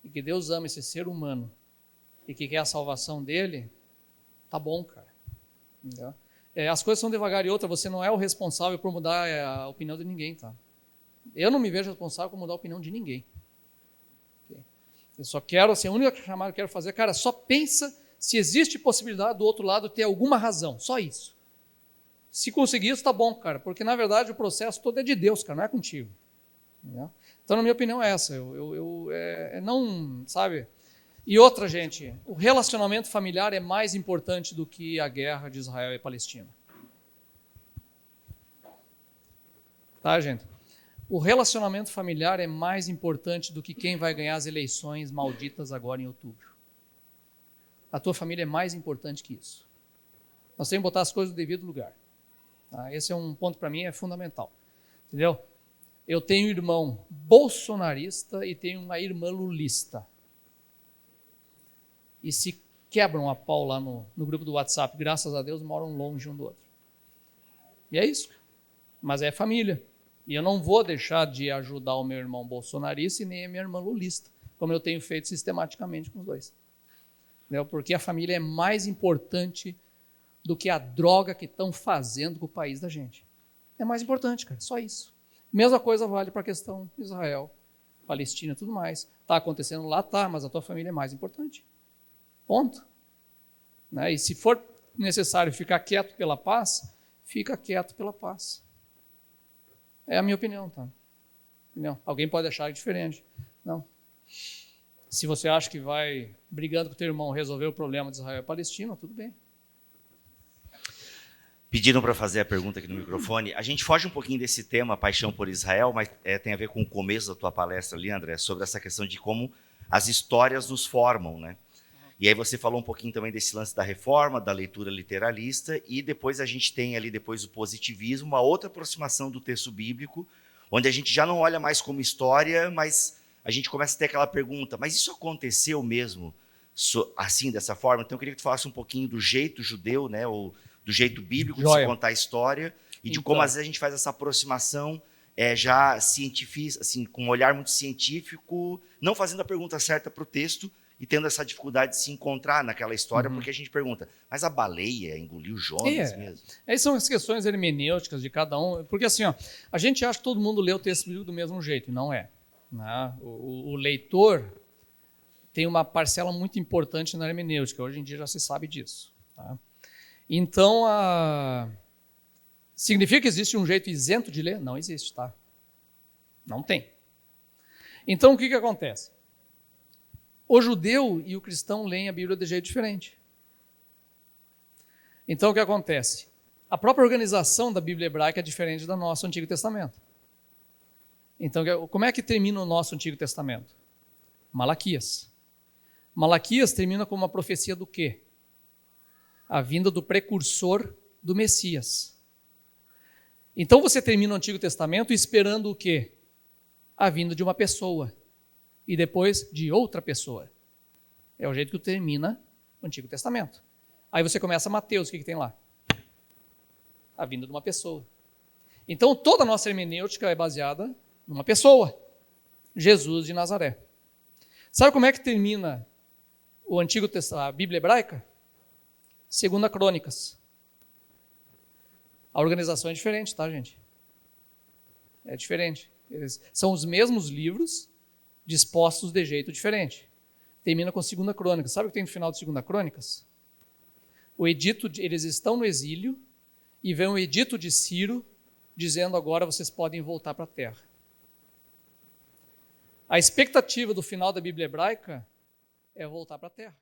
e que Deus ama esse ser humano e que quer a salvação dele, tá bom, cara. Entendeu? As coisas são devagar. E outra, você não é o responsável por mudar a opinião de ninguém, tá? Eu não me vejo responsável por mudar a opinião de ninguém. Okay? Eu só quero, assim, a única chamada que eu quero fazer, cara, só pensa se existe possibilidade do outro lado ter alguma razão, só isso. Se conseguir isso, tá bom, cara, porque na verdade o processo todo é de Deus, cara, não é contigo. Entendeu? Então, na minha opinião, é essa. Não, sabe? E outra, gente, o relacionamento familiar é mais importante do que a guerra de Israel e Palestina. Tá, gente? O relacionamento familiar é mais importante do que quem vai ganhar as eleições malditas agora em outubro. A tua família é mais importante que isso. Nós temos que botar as coisas no devido lugar. Tá? Esse é um ponto para mim, é fundamental. Entendeu? Eu tenho um irmão bolsonarista e tenho uma irmã lulista. E se quebram a pau lá no grupo do WhatsApp, graças a Deus, moram longe um do outro. E é isso. Mas é família. E eu não vou deixar de ajudar o meu irmão bolsonarista e nem a minha irmã lulista, como eu tenho feito sistematicamente com os dois. Entendeu? Porque a família é mais importante do que a droga que estão fazendo com o país da gente. É mais importante, cara, só isso. Mesma coisa vale para a questão de Israel, Palestina e tudo mais. Está acontecendo lá, tá, mas a tua família é mais importante. Ponto. Né? E se for necessário ficar quieto pela paz, fica quieto pela paz. É a minha opinião, tá? Alguém pode achar diferente. Não. Se você acha que vai brigando com o teu irmão resolver o problema de Israel e Palestina, tudo bem. Pediram para fazer a pergunta aqui no microfone. A gente foge um pouquinho desse tema, paixão por Israel, mas tem a ver com o começo da tua palestra ali, André, sobre essa questão de como as histórias nos formam, né? E aí você falou um pouquinho também desse lance da reforma, da leitura literalista, e depois a gente tem ali depois o positivismo, uma outra aproximação do texto bíblico, onde a gente já não olha mais como história, mas a gente começa a ter aquela pergunta, mas isso aconteceu mesmo assim, dessa forma? Então eu queria que tu falasse um pouquinho do jeito judeu, né, ou do jeito bíblico de se contar a história, e de como às vezes a gente faz essa aproximação já científica, assim, com um olhar muito científico, não fazendo a pergunta certa para o texto, e tendo essa dificuldade de se encontrar naquela história, porque a gente pergunta, mas a baleia engoliu Jonas mesmo? Essas são as questões hermenêuticas de cada um, porque assim, ó, a gente acha que todo mundo lê o texto bíblico do mesmo jeito, e não é. Né? O leitor tem uma parcela muito importante na hermenêutica, hoje em dia já se sabe disso. Tá? Então, significa que existe um jeito isento de ler? Não existe, tá? Não tem. Então, o que acontece? O judeu e o cristão leem a Bíblia de jeito diferente. Então, o que acontece? A própria organização da Bíblia hebraica é diferente da nossa Antigo Testamento. Então, como é que termina o nosso Antigo Testamento? Malaquias. Malaquias termina com uma profecia do quê? A vinda do precursor do Messias. Então, você termina o Antigo Testamento esperando o quê? A vinda de uma pessoa. E depois de outra pessoa. É o jeito que termina o Antigo Testamento. Aí você começa Mateus, o que tem lá? A vinda de uma pessoa. Então toda a nossa hermenêutica é baseada numa pessoa. Jesus de Nazaré. Sabe como é que termina o Antigo Testamento, a Bíblia hebraica? 2 Crônicas. A organização é diferente, tá, gente? É diferente. São os mesmos livros, dispostos de jeito diferente. Termina com 2 Crônicas. Sabe o que tem no final de 2 Crônicas? O edito, eles estão no exílio e vem o edito de Ciro dizendo agora vocês podem voltar para a terra. A expectativa do final da Bíblia hebraica é voltar para a terra.